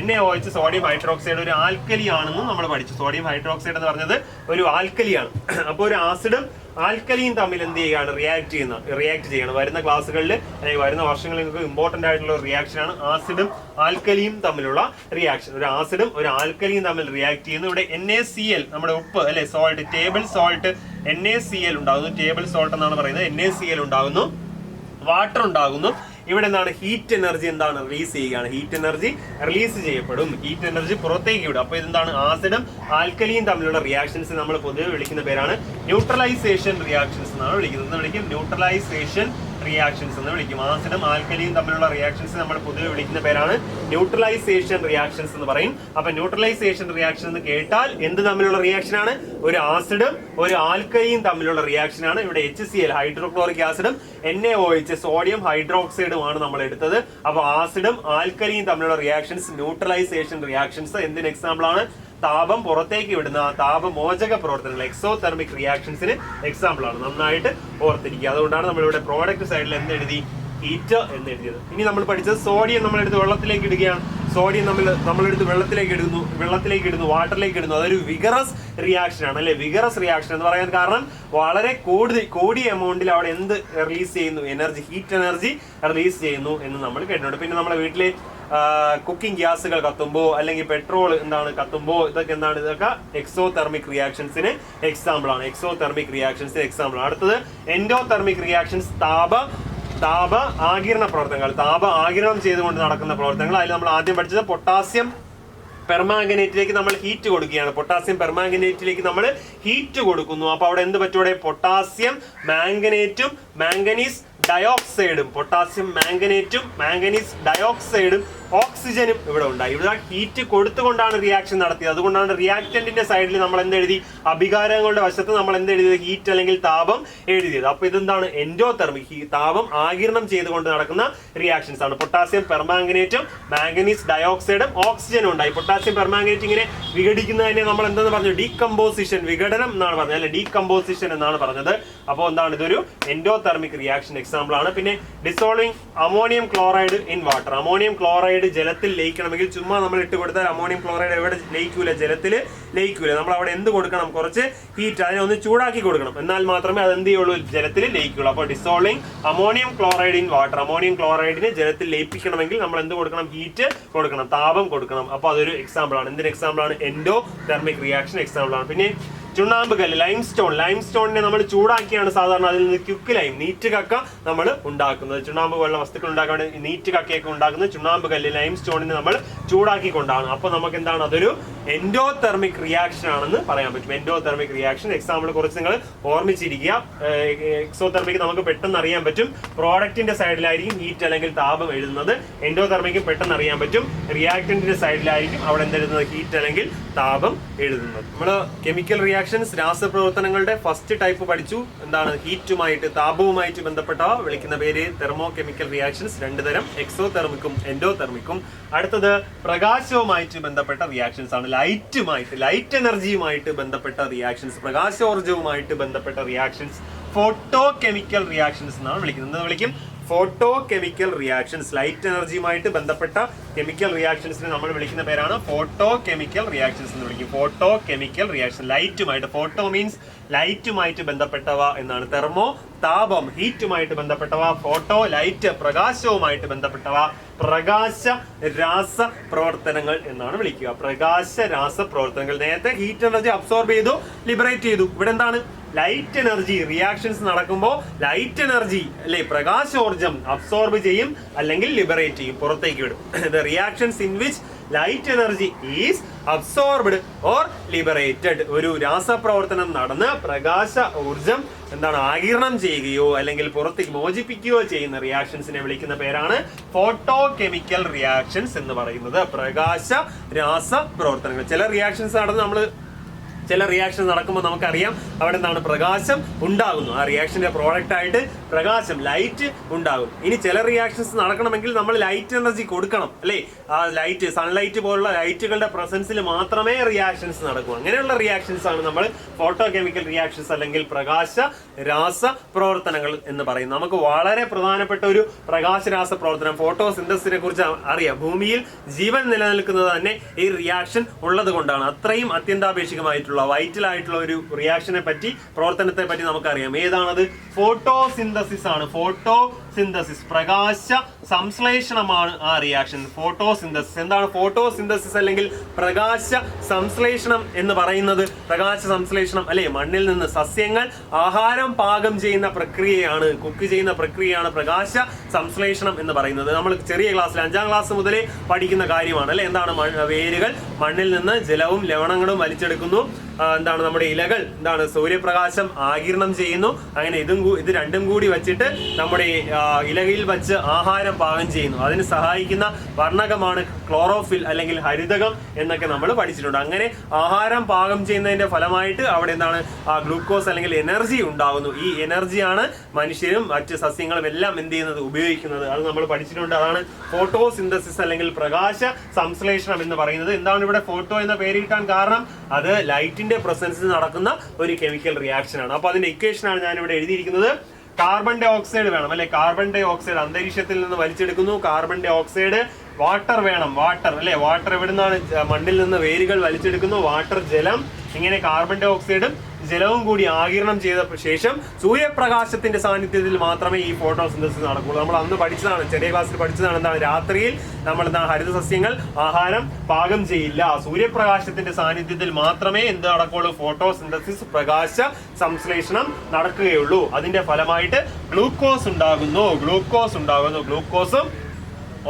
NaOH sodium hydroxide ഒരു ആൽക്കലി ആണെന്നും നമ്മൾ പഠിച്ചു. സോഡിയം ഹൈഡ്രോക്സൈഡ് എന്ന് പറഞ്ഞത് ഒരു ആൽക്കലിയാണ്. അപ്പോൾ ഒരു ആസിഡും ആൽക്കലിയും തമ്മിൽ എന്ത് ചെയ്യുകയാണ്? റിയാക്ട് ചെയ്യണം. വരുന്ന ക്ലാസ്സുകളിൽ അല്ലെങ്കിൽ വരുന്ന വർഷങ്ങളിൽ നിങ്ങൾക്ക് ഇമ്പോർട്ടന്റ് ആയിട്ടുള്ള റിയാക്ഷൻ ആണ് ആസിഡും ആൽക്കലിയും തമ്മിലുള്ള റിയാക്ഷൻ. ഒരു ആസിഡും ഒരു ആൽക്കലിയും തമ്മിൽ റിയാക്ട് ചെയ്യുന്നു. ഇവിടെ NaCl നമ്മുടെ ഉപ്പ് അല്ലെ, സോൾട്ട്, ടേബിൾ സോൾട്ട് NaCl ഉണ്ടാകുന്നു. ടേബിൾ സോൾട്ട് എന്നാണ് പറയുന്നത്. NaCl ഉണ്ടാകുന്നു, വാട്ടർ ഉണ്ടാകുന്നു. ഇവിടെ എന്താണ് ഹീറ്റ് എനർജി എന്താണ് റിലീസ് ചെയ്യുകയാണ്. ഹീറ്റ് എനർജി റിലീസ് ചെയ്യപ്പെടും, ഹീറ്റ് എനർജി പുറത്തേക്ക് വിടും. അപ്പൊ ഇതെന്താണ് ആസിഡും ആൽക്കലിയും തമ്മിലുള്ള റിയാക്ഷൻസ് നമ്മൾ പൊതുവെ വിളിക്കുന്ന പേരാണ് ന്യൂട്രലൈസേഷൻ റിയാക്ഷൻസ് എന്നാണ് വിളിക്കുന്നത്. വിളിക്കും ന്യൂട്രലൈസേഷൻ റിയാക്ഷൻസ് എന്ന് വിളിക്കും. ആസിഡും ആൽക്കലിയും തമ്മിലുള്ള റിയാക്ഷൻസ് നമ്മൾ പൊതുവെ വിളിക്കുന്ന പേരാണ് ന്യൂട്രലൈസേഷൻ റിയാക്ഷൻസ് എന്ന് പറയും. അപ്പൊ ന്യൂട്രലൈസേഷൻ റിയാക്ഷൻ എന്ന് കേട്ടാൽ എന്ത് തമ്മിലുള്ള റിയാക്ഷൻ ആണ്? ഒരു ആസിഡും ഒരു ആൽക്കലിയും തമ്മിലുള്ള റിയാക്ഷൻ ആണ്. ഇവിടെ HCl ഹൈഡ്രോക്ലോറിക് ആസിഡും NaOH സോഡിയം ഹൈഡ്രോക്സൈഡുമാണ് നമ്മൾ എടുത്തത്. അപ്പൊ ആസിഡും ആൽക്കലിയും തമ്മിലുള്ള റിയാക്ഷൻസ് ന്യൂട്രലൈസേഷൻ റിയാക്ഷൻസ്. എന്തിന് എക്സാമ്പിൾ ആണ്? താപം പുറത്തേക്ക് വിടുന്ന താപമോചക പ്രവർത്തനങ്ങൾ എക്സോതെർമിക് റിയാക്ഷൻസിന് എക്സാമ്പിൾ ആണ്. നന്നായിട്ട് ഓർത്തിരിക്കുക. അതുകൊണ്ടാണ് നമ്മളിവിടെ പ്രോഡക്റ്റ് സൈഡിൽ എന്ത് എഴുതി? ഹീറ്റ് എന്ന് എഴുതിയത്. ഇനി നമ്മൾ പഠിച്ചത് സോഡിയം നമ്മളെടുത്ത് വെള്ളത്തിലേക്ക് ഇടുകയാണ്. സോഡിയം നമ്മളെടുത്ത് വെള്ളത്തിലേക്ക് ഇടുന്നു, വാട്ടറിലേക്ക് ഇടുന്നു. അതൊരു വിഗറസ് റിയാക്ഷൻ ആണ് അല്ലെ? വിഗറസ് റിയാക്ഷൻ എന്ന് പറയാൻ കാരണം വളരെ കൂടിയ എമൗണ്ടിൽ അവിടെ എന്ത് റിലീസ് ചെയ്യുന്നു? എനർജി, ഹീറ്റ് എനർജി റിലീസ് ചെയ്യുന്നു എന്ന് നമ്മൾ കേട്ടിട്ടുണ്ട്. പിന്നെ നമ്മുടെ വീട്ടിലെ കുക്കിംഗ് ഗ്യാസുകൾ കത്തുമ്പോൾ അല്ലെങ്കിൽ പെട്രോൾ കത്തുമ്പോൾ ഇതൊക്കെ ഇതൊക്കെ എക്സോതെർമിക് റിയാക്ഷൻസിന് എക്സാമ്പിൾ ആണ്. എക്സോതെർമിക് റിയാക്ഷൻസിന് എക്സാമ്പിൾ ആണ്. അടുത്തത് എൻഡോതെർമിക് റിയാക്ഷൻസ്, താപ ആഗിരണ പ്രവർത്തനങ്ങൾ, താപ ആഗിരണം ചെയ്തുകൊണ്ട് നടക്കുന്ന പ്രവർത്തനങ്ങൾ. അതിൽ നമ്മൾ ആദ്യം പഠിച്ചത് പൊട്ടാസ്യം പെർമാംഗനേറ്റിലേക്ക് നമ്മൾ ഹീറ്റ് കൊടുക്കുകയാണ്. പൊട്ടാസ്യം പെർമാംഗനേറ്റിലേക്ക് നമ്മൾ ഹീറ്റ് കൊടുക്കുന്നു. അപ്പൊ അവിടെ എന്ത് പറ്റൂടെ? പൊട്ടാസ്യം മാംഗനേറ്റും മാംഗനീസ് ഡയോക്സൈഡും, പൊട്ടാസ്യം മാംഗനേറ്റും മാംഗനീസ് ഡയോക്സൈഡും ഓക്സിജനും ഇവിടെ ഉണ്ടായി. ഇവിടെ ഹീറ്റ് കൊടുത്തുകൊണ്ടാണ് റിയാക്ഷൻ നടത്തിയത്. അതുകൊണ്ടാണ് റിയാക്ടന്റിന്റെ സൈഡിൽ നമ്മൾ എന്തെഴുതി? അഭികാരങ്ങളുടെ വശത്ത് നമ്മൾ എന്തെഴുതിയത്? ഹീറ്റ് അല്ലെങ്കിൽ താപം എഴുതിയത്. അപ്പൊ ഇതെന്താണ്? എൻഡോതെർമിക്, താപം ആഗിരണം ചെയ്തുകൊണ്ട് നടക്കുന്ന റിയാക്ഷൻസ് ആണ്. പൊട്ടാസ്യം പെർമാംഗനേറ്റും മാംഗനീസ് ഡയോക്സൈഡും ഓക്സിജനും ഉണ്ടായി. പൊട്ടാസ്യം പെർമാംഗനേറ്റ് ഇങ്ങനെ വിഘടിക്കുന്നതിനെ നമ്മൾ എന്തെന്ന് പറഞ്ഞു? ഡീകമ്പോസിഷൻ, വിഘടനം എന്നാണ് പറഞ്ഞത് അല്ലെ? ഡീകമ്പോസിഷൻ എന്നാണ് പറഞ്ഞത്. അപ്പോൾ എന്താണ്? ഇതൊരു എൻഡോതെർമിക് റിയാക്ഷൻ എക്സാമ്പിൾ ആണ്. പിന്നെ dissolving ammonium chloride in water. Ammonium chloride ജലത്തിൽ ലയിക്കണമെങ്കിൽ ചുമ്മാ നമ്മൾ ഇട്ട് കൊടുത്താൽ അമോണിയം ക്ലോറൈഡ് എവിടെ ലയിക്കൂല? ജലത്തിൽ ലയിക്കൂല. നമ്മൾ അവിടെ എന്ത് കൊടുക്കണം? കുറച്ച് ഹീറ്റ്, അതിനെ ഒന്ന് ചൂടാക്കി കൊടുക്കണം. എന്നാൽ മാത്രമേ അത് എന്ത് ചെയ്യുള്ളൂ? ജലത്തിൽ ലയിക്കുള്ളൂ. അപ്പോൾ dissolving ammonium chloride in water, ammonium ക്ലോറൈഡിനെ ജലത്തിൽ ലയിപ്പിക്കണമെങ്കിൽ നമ്മൾ എന്ത് കൊടുക്കണം? ഹീറ്റ് കൊടുക്കണം, താപം കൊടുക്കണം. അപ്പൊ അതൊരു എക്സാമ്പിൾ ആണ്. എന്തിന് എക്സാമ്പിൾ ആണ്? എൻഡോതെർമിക് റിയാക്ഷൻ എക്സാമ്പിൾ ആണ്. പിന്നെ ചുണ്ണാമ്പ് കല്ല്, ലൈംസ്റ്റോണിനെ നമ്മൾ ചൂടാക്കിയാണ് സാധാരണ അതിൽ നിന്ന് ക്യുക്ക് ലൈം, നീറ്റ് കക്ക നമ്മൾ ഉണ്ടാക്കുന്നത്. ചുണ്ണാമ്പ് പോലുള്ള വസ്തുക്കൾ ഉണ്ടാക്കാൻ വേണ്ടി നീറ്റ് കക്കയൊക്കെ ഉണ്ടാക്കുന്നത് ചുണ്ണാമ്പ് കല്ല്, ലൈംസ്റ്റോണിനെ നമ്മൾ ചൂടാക്കിക്കൊണ്ടാണ്. അപ്പൊ നമുക്ക് എന്താണ്? അതൊരു എൻഡോതെർമിക് റിയാക്ഷൻ ആണെന്ന് പറയാൻ പറ്റും. എൻഡോതെർമിക് റിയാക്ഷൻ എക്സാമ്പിൾ കുറച്ച് നിങ്ങൾ ഓർമ്മിച്ചിരിക്കുക. എക്സോതെർമിക് നമുക്ക് പെട്ടെന്ന് അറിയാൻ പറ്റും. പ്രോഡക്റ്റിന്റെ സൈഡിലായിരിക്കും ഹീറ്റ് അല്ലെങ്കിൽ താപം എഴുതുന്നത്. എൻഡോതെർമിക്ക് പെട്ടെന്ന് അറിയാൻ പറ്റും. റിയാക്ടന്റിന്റെ സൈഡിലായിരിക്കും അവിടെ എന്തെഴുതുന്നത്? ഹീറ്റ് അല്ലെങ്കിൽ താപം എഴുതുന്നത്. നമ്മൾ കെമിക്കൽ റിയാക്ഷൻസ്, രാസപ്രവർത്തനങ്ങളുടെ ഫസ്റ്റ് ടൈപ്പ് പഠിച്ചു. എന്താണ്? ഹീറ്റുമായിട്ട് താപവുമായിട്ട് ബന്ധപ്പെട്ടവ വിളിക്കുന്ന പേര് തെർമോ കെമിക്കൽ റിയാക്ഷൻസ്. രണ്ട് തരം, എക്സോതെർമിക്കും എൻഡോതെർമിക്കും. അടുത്തത് പ്രകാശവുമായിട്ട് ബന്ധപ്പെട്ട റിയാക്ഷൻസ് ആണ്. ലൈറ്റ് എനർജിയുമായിട്ട് ബന്ധപ്പെട്ട റിയാക്ഷൻസ്, പ്രകാശോർജവുമായിട്ട് ബന്ധപ്പെട്ട റിയാക്ഷൻസ് ഫോട്ടോ കെമിക്കൽ റിയാക്ഷൻസ് എന്നാണ് വിളിക്കുന്നത്. എന്ന് വിളിക്കും ഫോട്ടോ കെമിക്കൽ റിയാക്ഷൻസ്. ലൈറ്റ് എനർജിയുമായിട്ട് ബന്ധപ്പെട്ട കെമിക്കൽ റിയാക്ഷൻസിനെ നമ്മൾ വിളിക്കുന്ന പേരാണ് ഫോട്ടോ കെമിക്കൽ റിയാക്ഷൻസ് എന്ന് വിളിക്കും. ഫോട്ടോ കെമിക്കൽ റിയാക്ഷൻ, ലൈറ്റുമായിട്ട്, ഫോട്ടോ മീൻസ് ലൈറ്റുമായിട്ട് ബന്ധപ്പെട്ടവ എന്നാണ്. തെർമോ താപം, ഹീറ്റുമായിട്ട് ബന്ധപ്പെട്ടവ. Photo light, പ്രകാശവുമായിട്ട് ബന്ധപ്പെട്ടവ. പ്രകാശ രാസ പ്രവർത്തനങ്ങൾ എന്നാണ് വിളിക്കുക. പ്രകാശ രാസ പ്രവർത്തനങ്ങൾ. നേരത്തെ ഹീറ്റ് എനർജി അബ്സോർബ് ചെയ്തു, ലിബറേറ്റ് ചെയ്തു. ഇവിടെ എന്താണ്? Light energy. റിയാക്ഷൻസ് നടക്കുമ്പോൾ ലൈറ്റ് എനർജി അല്ലെ, പ്രകാശോർജം അബ്സോർബ് ചെയ്യും അല്ലെങ്കിൽ ലിബറേറ്റ് ചെയ്യും, പുറത്തേക്ക് വിടും. The reactions in which light energy is absorbed or liberated. ഒരു രാസപ്രവർത്തനം നടന്ന് പ്രകാശ ഊർജം എന്താണ്? ആഗിരണം ചെയ്യുകയോ അല്ലെങ്കിൽ പുറത്തേക്ക് മോചിപ്പിക്കുകയോ ചെയ്യുന്ന റിയാക്ഷൻസിനെ വിളിക്കുന്ന പേരാണ് ഫോട്ടോ കെമിക്കൽ റിയാക്ഷൻസ് എന്ന് പറയുന്നത്. പ്രകാശ രാസ പ്രവർത്തനങ്ങൾ. ചില റിയാക്ഷൻസ് നടക്കുമ്പോൾ നമുക്കറിയാം അവിടെ എന്താണ്? പ്രകാശം ഉണ്ടാകുന്നു. ആ റിയാക്ഷന്റെ പ്രോഡക്റ്റ് ആയിട്ട് പ്രകാശം, ലൈറ്റ് ഉണ്ടാകും. ഇനി ചില റിയാക്ഷൻസ് നടക്കണമെങ്കിൽ നമ്മൾ ലൈറ്റ് എനർജി കൊടുക്കണം അല്ലേ? ആ ലൈറ്റ്, സൺലൈറ്റ് പോലുള്ള ലൈറ്റുകളുടെ പ്രസൻസിൽ മാത്രമേ റിയാക്ഷൻസ് നടക്കൂ. അങ്ങനെയുള്ള റിയാക്ഷൻസ് ആണ് നമ്മൾ ഫോട്ടോ കെമിക്കൽ റിയാക്ഷൻസ് അല്ലെങ്കിൽ പ്രകാശ രാസ പ്രവർത്തനങ്ങൾ എന്ന് പറയും. നമുക്ക് വളരെ പ്രധാനപ്പെട്ട ഒരു പ്രകാശ രാസ പ്രവർത്തനം, ഫോട്ടോസിന്തസിനെ കുറിച്ച് അറിയാം. ഭൂമിയിൽ ജീവൻ നിലനിൽക്കുന്നത് തന്നെ ഈ റിയാക്ഷൻ ഉള്ളത് കൊണ്ടാണ്. അത്രയും അത്യന്താപേക്ഷികമായിട്ടുള്ള വൈറ്റൽ ആയിട്ടുള്ള ഒരു റിയാക്ഷനെ പറ്റി, പ്രവർത്തനത്തെ പറ്റി നമുക്കറിയാം. ഏതാണത്? ഫോട്ടോസിന്തസിസ് ആണ്. ഫോട്ടോ സിന്തസിസ്, പ്രകാശ സംശ്ലേഷണമാണ് ആ റിയാക്ഷൻ. ഫോട്ടോസിന്തസിസ്. എന്താണ് ഫോട്ടോസിന്തസിസ് അല്ലെങ്കിൽ പ്രകാശ സംശ്ലേഷണം എന്ന് പറയുന്നത്? പ്രകാശ സംശ്ലേഷണം അല്ലെ, മണ്ണിൽ നിന്ന് സസ്യങ്ങൾ ആഹാരം പാകം ചെയ്യുന്ന പ്രക്രിയയാണ്, കുക്ക് ചെയ്യുന്ന പ്രക്രിയയാണ് പ്രകാശ സംശ്ലേഷണം എന്ന് പറയുന്നത്. നമ്മൾ ചെറിയ ക്ലാസ്സിൽ 5ാം ക്ലാസ് മുതലേ പഠിക്കുന്ന കാര്യമാണ് അല്ലെ. എന്താണ്? വേരുകൾ മണ്ണിൽ നിന്ന് ജലവും ലവണങ്ങളും വലിച്ചെടുക്കുന്നു. എന്താണ്? നമ്മുടെ ഇലകൾ എന്താണ്? സൂര്യപ്രകാശം ആഗിരണം ചെയ്യുന്നു. അങ്ങനെ ഇത് രണ്ടും കൂടി വെച്ചിട്ട് നമ്മുടെ ഇലയിൽ വെച്ച് ആഹാരം പാകം ചെയ്യുന്നു. അതിന് സഹായിക്കുന്ന വർണ്ണകമാണ് ക്ലോറോഫിൽ അല്ലെങ്കിൽ ഹരിതകം എന്നൊക്കെ നമ്മൾ പഠിച്ചിട്ടുണ്ട്. അങ്ങനെ ആഹാരം പാകം ചെയ്യുന്നതിന്റെ ഫലമായിട്ട് അവിടെ എന്താണ്? ഗ്ലൂക്കോസ് അല്ലെങ്കിൽ എനർജി ഉണ്ടാകുന്നു. ഈ എനർജിയാണ് മനുഷ്യരും മറ്റ് സസ്യങ്ങളും എല്ലാം എന്ത് ചെയ്യുന്നത്? ഉപയോഗിക്കുന്നത്. അത് നമ്മൾ പഠിച്ചിട്ടുണ്ട്. അതാണ് ഫോട്ടോസിന്തസിസ് അല്ലെങ്കിൽ പ്രകാശ സംശ്ലേഷണം എന്ന് പറയുന്നത്. എന്താണ് ഇവിടെ ഫോട്ടോ എന്ന പേര് കിട്ടാൻ കാരണം? അത് ലൈറ്റിന്റെ പ്രസൻസിൽ നടക്കുന്ന ഒരു കെമിക്കൽ റിയാക്ഷൻ ആണ്. അപ്പൊ അതിന്റെ ഇക്വേഷൻ ആണ് ഞാൻ ഇവിടെ എഴുതിയിരിക്കുന്നത്. കാർബൺ ഡൈ ഓക്സൈഡ് വേണം അല്ലെ. കാർബൺ ഡൈ ഓക്സൈഡ് അന്തരീക്ഷത്തിൽ നിന്ന് വലിച്ചെടുക്കുന്നു. Carbon dioxide. വാട്ടർ വേണം. വാട്ടർ അല്ലെ. വാട്ടർ എവിടുന്നാണ്? മണ്ണിൽ നിന്ന് വേരുകൾ വലിച്ചെടുക്കുന്നു. വാട്ടർ, ജലം. ഇങ്ങനെ കാർബൺ ഡൈ ഓക്സൈഡും ജലവും കൂടി ആഗിരണം ചെയ്ത ശേഷം സൂര്യപ്രകാശത്തിന്റെ സാന്നിധ്യത്തിൽ മാത്രമേ ഈ ഫോട്ടോസിന്തസിസ് നടക്കുള്ളൂ. നമ്മൾ അന്ന് പഠിച്ചതാണ്, ചെറിയ ക്ലാസ്സിൽ പഠിച്ചതാണ്. എന്താണ്? രാത്രിയിൽ നമ്മൾ ഹരിത സസ്യങ്ങൾ ആഹാരം പാകം ചെയ്യില്ല. സൂര്യപ്രകാശത്തിന്റെ സാന്നിധ്യത്തിൽ മാത്രമേ എന്ത് നടക്കുള്ളൂ? ഫോട്ടോസിന്തസിസ്, പ്രകാശ സംശ്ലേഷണം നടക്കുകയുള്ളൂ. അതിന്റെ ഫലമായിട്ട് ഗ്ലൂക്കോസ് ഉണ്ടാകുന്നു. ഗ്ലൂക്കോസും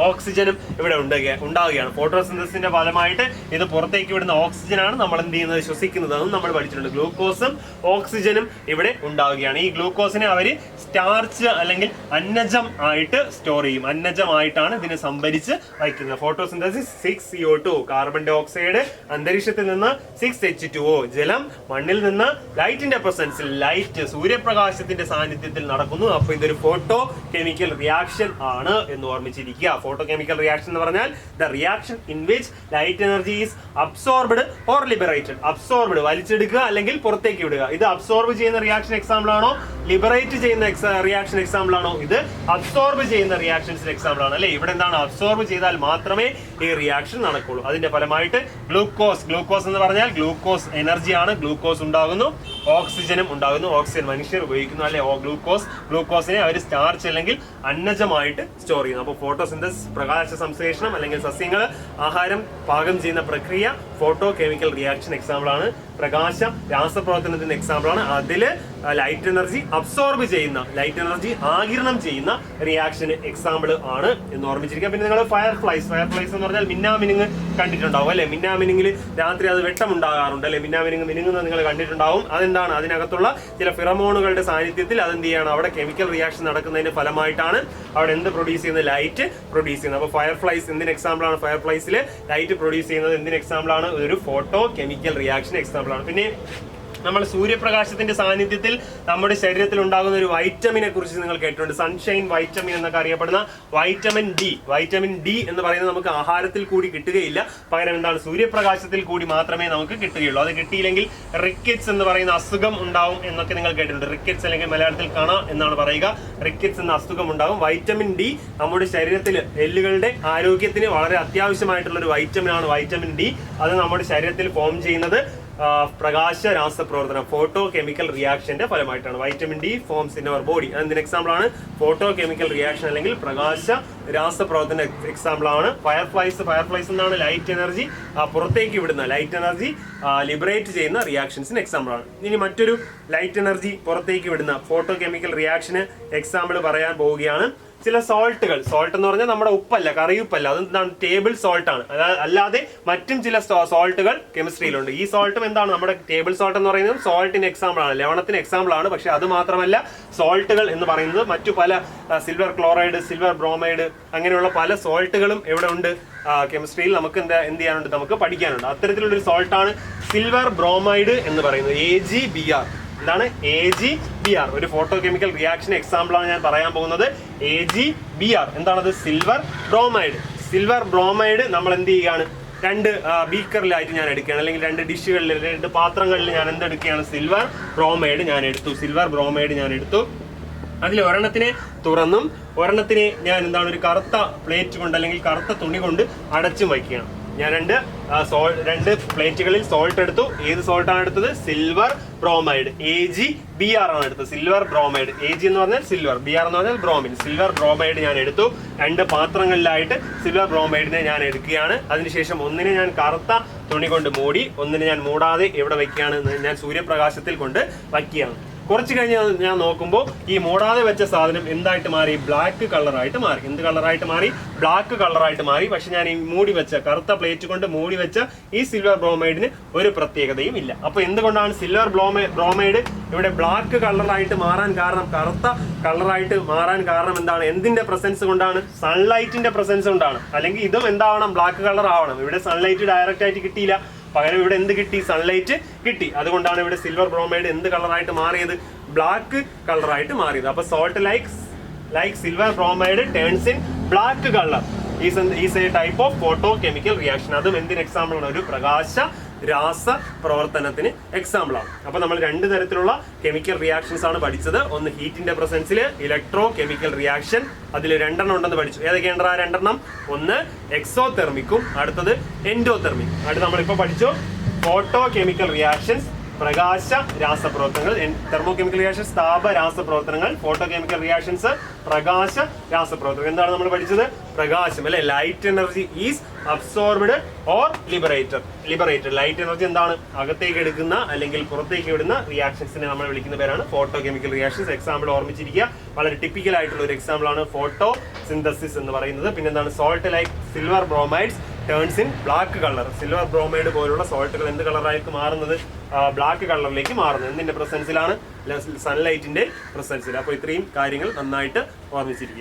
ഓക്സിജനും ഇവിടെ ഉണ്ടാവുകയാണ്. ഫോട്ടോസിന്തസിന്റെ ഫലമായിട്ട് ഇത് പുറത്തേക്ക് വിടുന്ന ഓക്സിജനാണ് നമ്മൾ എന്ത് ചെയ്യുന്നത്? ശ്വസിക്കുന്നത്. അതും നമ്മൾ പഠിച്ചിട്ടുണ്ട്. ഗ്ലൂക്കോസും ഓക്സിജനും ഇവിടെ ഉണ്ടാവുകയാണ്. ഈ ഗ്ലൂക്കോസിനെ അവര് സ്റ്റാർച്ച് അല്ലെങ്കിൽ അന്നജം ആയിട്ട് സ്റ്റോർ ചെയ്യും. അന്നജമായിട്ടാണ് ഇതിനെ സംഭരിച്ച് വയ്ക്കുന്നത്. Photosynthesis 6CO2, carbon dye oxide അന്തരീക്ഷത്തിൽ നിന്ന് 6H2O, ജലം മണ്ണിൽ നിന്ന് ലൈറ്റിന്റെ പ്രസൻസിൽ, ലൈറ്റ് സൂര്യപ്രകാശത്തിന്റെ സാന്നിധ്യത്തിൽ നടക്കുന്നു. അപ്പൊ ഇതൊരു ഫോട്ടോ കെമിക്കൽ റിയാക്ഷൻ ആണ് എന്ന് ഓർമ്മിച്ചിരിക്കുക. photochemical reaction എന്ന് പറഞ്ഞാൽ the reaction in which light energy is absorbed or liberated. absorbed വലിച്ചെടുക്കുക അല്ലെങ്കിൽ പുറത്തേക്ക് വിടുക. ഇത് അബ്സോർബ് ചെയ്യുന്ന റിയാക്ഷൻ എക്സാമ്പിൾ ആണോ? ലിബറേറ്റ് ചെയ്യുന്ന റിയാക്ഷൻ എക്സാമ്പിൾ ആണോ? ഇത് അബ്സോർബ് ചെയ്യുന്ന റിയാക്ഷൻസിന് എക്സാമ്പിൾ ആണ് അല്ലെ. ഇവിടെ എന്താണ്? അബ്സോർബ് ചെയ്താൽ മാത്രമേ ഈ റിയാക്ഷൻ നടക്കുള്ളൂ. അതിന്റെ ഫലമായിട്ട് ഗ്ലൂക്കോസ് എന്ന് പറഞ്ഞാൽ ഗ്ലൂക്കോസ് എനർജിയാണ്. ഗ്ലൂക്കോസ് ഉണ്ടാകുന്നു. ഓക്സിജനും ഉണ്ടാകുന്നു. ഓക്സിജൻ മനുഷ്യർ ഉപയോഗിക്കുന്നു അല്ലെ. ഗ്ലൂക്കോസിനെ അവർ സ്റ്റാർച്ച് അല്ലെങ്കിൽ അന്നജമായിട്ട് സ്റ്റോർ ചെയ്യുന്നു. അപ്പോൾ ഫോട്ടോസിന്തസിസ്, പ്രകാശ സംശ്ലേഷണം അല്ലെങ്കിൽ സസ്യങ്ങൾ ആഹാരം പാകം ചെയ്യുന്ന പ്രക്രിയ ഫോട്ടോ കെമിക്കൽ റിയാക്ഷൻ എക്സാമ്പിൾ ആണ്. പ്രകാശ രാസപ്രവർത്തനത്തിന്റെ എക്സാമ്പിൾ ആണ്. അതില് ലൈറ്റ് എനർജി അബ്സോർബ് ചെയ്യുന്ന, ലൈറ്റ് എനർജി ആഗിരണം ചെയ്യുന്ന റിയാക്ഷന് എക്സാമ്പിൾ ആണ് എന്ന് ഓർമ്മിച്ചിരിക്കുക. പിന്നെ നിങ്ങൾ ഫയർ ഫ്ലൈസ് എന്ന് പറഞ്ഞാൽ മിന്നാമിനുങ്ങ് കണ്ടിട്ടുണ്ടാവും അല്ലെ. മിന്നാമിനുങ്ങിൽ രാത്രി അത് വെട്ടമുണ്ടാകാറുണ്ട് അല്ലെ. മിന്നാമിനുങ്ങ് മിനുങ്ങുന്നത് നിങ്ങൾ കണ്ടിട്ടുണ്ടാവും. അതെന്താണ്? അതിനകത്തുള്ള ചില ഫിറമോണുകളുടെ സാന്നിധ്യത്തിൽ അതെന്ത് ചെയ്യാണ്? അവിടെ കെമിക്കൽ റിയാക്ഷൻ നടക്കുന്നതിന്റെ ഫലമായിട്ടാണ് അവിടെ എന്ത് പ്രൊഡ്യൂസ് ചെയ്യുന്നത്? ലൈറ്റ് പ്രൊഡ്യൂസ് ചെയ്യുന്നത്. അപ്പോൾ ഫയർ ഫ്ലൈസ് എന്തിന് എക്സാമ്പിൾ ആണ്? ഫയർ ഫ്ലൈസിൽ ലൈറ്റ് പ്രൊഡ്യൂസ് ചെയ്യുന്നത് എന്തിന് എക്സാമ്പിൾ ആണ്? ഒരു ഫോട്ടോ കെമിക്കൽ റിയാക്ഷൻ എക്സാമ്പിൾ ആണ്. പിന്നെ നമ്മൾ സൂര്യപ്രകാശത്തിന്റെ സാന്നിധ്യത്തിൽ നമ്മുടെ ശരീരത്തിൽ ഉണ്ടാകുന്ന ഒരു വൈറ്റമിനെ കുറിച്ച് നിങ്ങൾ കേട്ടിട്ടുണ്ട്. സൺഷൈൻ വൈറ്റമിൻ എന്നൊക്കെ അറിയപ്പെടുന്ന വൈറ്റമിൻ ഡി എന്ന് പറയുന്നത് നമുക്ക് ആഹാരത്തിൽ കൂടി കിട്ടുകയില്ല. പകരം എന്താണ്? സൂര്യപ്രകാശത്തിൽ കൂടി മാത്രമേ നമുക്ക് കിട്ടുകയുള്ളൂ. അത് കിട്ടിയില്ലെങ്കിൽ റിക്കറ്റ്സ് എന്ന് പറയുന്ന അസുഖം ഉണ്ടാവും എന്നൊക്കെ നിങ്ങൾ കേട്ടിട്ടുണ്ട്. റിക്കറ്റ്സ് അല്ലെങ്കിൽ മലയാളത്തിൽ കണ എന്നാണ് പറയുക. റിക്കറ്റ്സ് എന്ന അസുഖം ഉണ്ടാകും. വൈറ്റമിൻ ഡി നമ്മുടെ ശരീരത്തിൽ എല്ലുകളുടെ ആരോഗ്യത്തിന് വളരെ അത്യാവശ്യമായിട്ടുള്ള ഒരു വൈറ്റമിൻ ആണ് വൈറ്റമിൻ ഡി. അത് നമ്മുടെ ശരീരത്തിൽ ഫോം ചെയ്യുന്നത് പ്രകാശ രാസപ്രവർത്തനം, ഫോട്ടോ കെമിക്കൽ റിയാക്ഷന്റെ ഫലമായിട്ടാണ്. Vitamin D forms in our body. അതിന്റെ എക്സാമ്പിൾ ആണ് ഫോട്ടോ കെമിക്കൽ റിയാക്ഷൻ അല്ലെങ്കിൽ പ്രകാശ രാസപ്രവർത്തന എക്സാമ്പിൾ ആണ്. ഫയർ ഫ്ലൈസ് എന്നാണ് ലൈറ്റ് എനർജി പുറത്തേക്ക് വിടുന്ന, ലൈറ്റ് എനർജി ലിബറേറ്റ് ചെയ്യുന്ന റിയാക്ഷൻസിന് എക്സാമ്പിൾ ആണ്. ഇനി മറ്റൊരു ലൈറ്റ് എനർജി പുറത്തേക്ക് വിടുന്ന ഫോട്ടോ കെമിക്കൽ റിയാക്ഷന് എക്സാമ്പിൾ പറയാൻ പോവുകയാണ്. ചില സോൾട്ട് എന്ന് പറഞ്ഞാൽ നമ്മുടെ ഉപ്പല്ല, കറിയുപ്പല്ല, അതെന്താണ്? ടേബിൾ സോൾട്ട് ആണ്. അല്ലാതെ മറ്റും ചില സോൾട്ടുകൾ കെമിസ്ട്രിയിലുണ്ട്. ഈ സോൾട്ടും എന്താണ്? നമ്മുടെ ടേബിൾ സോൾട്ട് എന്ന് പറയുന്നത് സോൾട്ടിന് എക്സാമ്പിൾ ആണ്, ലവണത്തിന് എക്സാമ്പിൾ ആണ്. പക്ഷെ അത് മാത്രമല്ല, സോൾട്ടുകൾ എന്ന് പറയുന്നത് മറ്റു പല സിൽവർ ക്ലോറൈഡ്, സിൽവർ ബ്രോമൈഡ്, അങ്ങനെയുള്ള പല സോൾട്ടുകളും എവിടെ ഉണ്ട്? കെമിസ്ട്രിയിൽ നമുക്ക് എന്ത് ചെയ്യാനുണ്ട്? നമുക്ക് പഠിക്കാനുണ്ട്. അത്തരത്തിലുള്ളൊരു സോൾട്ടാണ് സിൽവർ ബ്രോമൈഡ് എന്ന് പറയുന്നത്. AgBr. എന്താണ്? AgBr. ഒരു ഫോട്ടോ കെമിക്കൽ റിയാക്ഷൻ എക്സാമ്പിൾ ആണ് ഞാൻ പറയാൻ പോകുന്നത്. AgBr എന്താണത്? സിൽവർ ബ്രോമൈഡ് നമ്മൾ എന്ത് ചെയ്യുകയാണ്? 2 ബീക്കറിലായിട്ട് ഞാൻ എടുക്കുകയാണ്, അല്ലെങ്കിൽ 2 ഡിഷുകളിൽ, 2 പാത്രങ്ങളിൽ ഞാൻ എന്തെടുക്കുകയാണ്? സിൽവർ ബ്രോമൈഡ് ഞാൻ എടുത്തു. അതിൽ ഒരെണ്ണത്തിനെ തുറന്നും ഒരെണ്ണത്തിനെ ഞാൻ എന്താണ്? ഒരു കറുത്ത പ്ലേറ്റ് കൊണ്ട് അല്ലെങ്കിൽ കറുത്ത തുണി കൊണ്ട് അടച്ചും വയ്ക്കുകയാണ്. ഞാൻ രണ്ട് പ്ലേറ്റുകളിൽ സോൾട്ട് എടുത്തു. ഏത് സോൾട്ടാണ് എടുത്തത്? സിൽവർ ബ്രോമൈഡ്, AgBr ആണ് എടുത്തത്. സിൽവർ ബ്രോമൈഡ്, Ag എന്ന് പറഞ്ഞാൽ സിൽവർ, Br എന്ന് പറഞ്ഞാൽ ബ്രോമിൻ. സിൽവർ ബ്രോമൈഡ് ഞാൻ എടുത്തു. 2 പാത്രങ്ങളിലായിട്ട് സിൽവർ ബ്രോമൈഡിനെ ഞാൻ എടുക്കുകയാണ്. അതിനുശേഷം ഒന്നിനെ ഞാൻ കറുത്ത തുണി കൊണ്ട് മൂടി, ഒന്നിനെ ഞാൻ മൂടാതെ എവിടെ വയ്ക്കുകയാണ്? ഞാൻ സൂര്യപ്രകാശത്തിൽ കൊണ്ട് വയ്ക്കുകയാണ്. കുറച്ച് കഴിഞ്ഞ് ഞാൻ നോക്കുമ്പോൾ ഈ മൂടാതെ വെച്ച സാധനം എന്തായിട്ട് മാറി? ബ്ലാക്ക് കളറായിട്ട് മാറി. എന്ത് കളറായിട്ട് മാറി? ബ്ലാക്ക് കളറായിട്ട് മാറി. പക്ഷെ ഞാൻ ഈ മൂടി വെച്ച കറുത്ത പ്ലേറ്റ് കൊണ്ട് മൂടി വെച്ച ഈ സിൽവർ ബ്രോമൈഡിന് ഒരു പ്രത്യേകതയും ഇല്ല. അപ്പൊ എന്തുകൊണ്ടാണ് സിൽവർ ബ്രോമൈഡ് ഇവിടെ ബ്ലാക്ക് കളറായിട്ട് മാറാൻ കാരണം? കറുത്ത കളറായിട്ട് മാറാൻ കാരണം എന്താണ്? എന്തിന്റെ പ്രസൻസ് കൊണ്ടാണ്? സൺലൈറ്റിന്റെ പ്രസൻസ് കൊണ്ടാണ്. അല്ലെങ്കിൽ ഇതും എന്താവണം? ബ്ലാക്ക് കളർ ആവണം. ഇവിടെ സൺലൈറ്റ് ഡയറക്റ്റ് ആയിട്ട് കിട്ടിയില്ല, പകരം ഇവിടെ എന്ത് കിട്ടി? സൺലൈറ്റ് കിട്ടി. അതുകൊണ്ടാണ് ഇവിടെ സിൽവർ ബ്രോമൈഡ് എന്ത് കളറായിട്ട് മാറിയത്? ബ്ലാക്ക് കളറായിട്ട് മാറിയത്. അപ്പൊ salt like silver bromide turns in black colour is A type of photo chemical reaction. അതും എന്തിന് എക്സാമ്പിൾ ആണ്? ഒരു പ്രകാശ രാസ പ്രവർത്തനത്തിന് എക്സാമ്പിൾ ആണ്. അപ്പൊ നമ്മൾ 2 തരത്തിലുള്ള കെമിക്കൽ റിയാക്ഷൻസ് ആണ് പഠിച്ചത്. ഒന്ന് ഹീറ്റിന്റെ പ്രസൻസിൽ ഇലക്ട്രോ കെമിക്കൽ റിയാക്ഷൻ, അതിൽ 2 ഉണ്ടെന്ന് പഠിച്ചു. ഏതൊക്കെയാണ് ആ 2? ഒന്ന് എക്സോതെർമിക്കും, അടുത്തത് എൻഡോതെർമിക്. അടുത്ത് നമ്മളിപ്പോൾ പഠിച്ചു ഫോട്ടോ കെമിക്കൽ റിയാക്ഷൻസ്, പ്രകാശ രാസപ്രവർത്തനങ്ങൾ. തെർമോ കെമിക്കൽ റിയാക്ഷൻസ് താപ രാസപ്രവർത്തനങ്ങൾ, ഫോട്ടോ കെമിക്കൽ റിയാക്ഷൻസ് പ്രകാശ രാസപ്രവർത്തനം. എന്താണ് നമ്മൾ പഠിച്ചത്? പ്രകാശം അല്ലെ, light energy is absorbed or liberated. Light energy എന്താണ്? അകത്തേക്ക് എടുക്കുന്ന അല്ലെങ്കിൽ പുറത്തേക്ക് വിടുന്ന റിയാക്ഷൻസിനെ നമ്മൾ വിളിക്കുന്ന പേരാണ് ഫോട്ടോ കെമിക്കൽ റിയാക്ഷൻസ്. എക്സാമ്പിൾ ഓർമ്മിച്ചിരിക്കുക. വളരെ ടിപ്പിക്കൽ ആയിട്ടുള്ള ഒരു എക്സാമ്പിൾ ആണ് ഫോട്ടോ സിന്തസിസ് എന്ന് പറയുന്നത്. പിന്നെ എന്താണ്? Salt like silver bromides turns in black colour. Silver bromide പോലുള്ള സോൾട്ടുകൾ എന്ത് കളറായിരിക്കും മാറുന്നത്? ബ്ലാക്ക് കളറിലേക്ക് മാറുന്നത്. എന്തിന്റെ പ്രസൻസിലാണ്? സൺലൈറ്റിന്റെ പ്രസൻസിൽ. അപ്പോൾ ഇത്രയും കാര്യങ്ങൾ നന്നായിട്ട് ഓർമ്മിച്ചിരിക്കുക.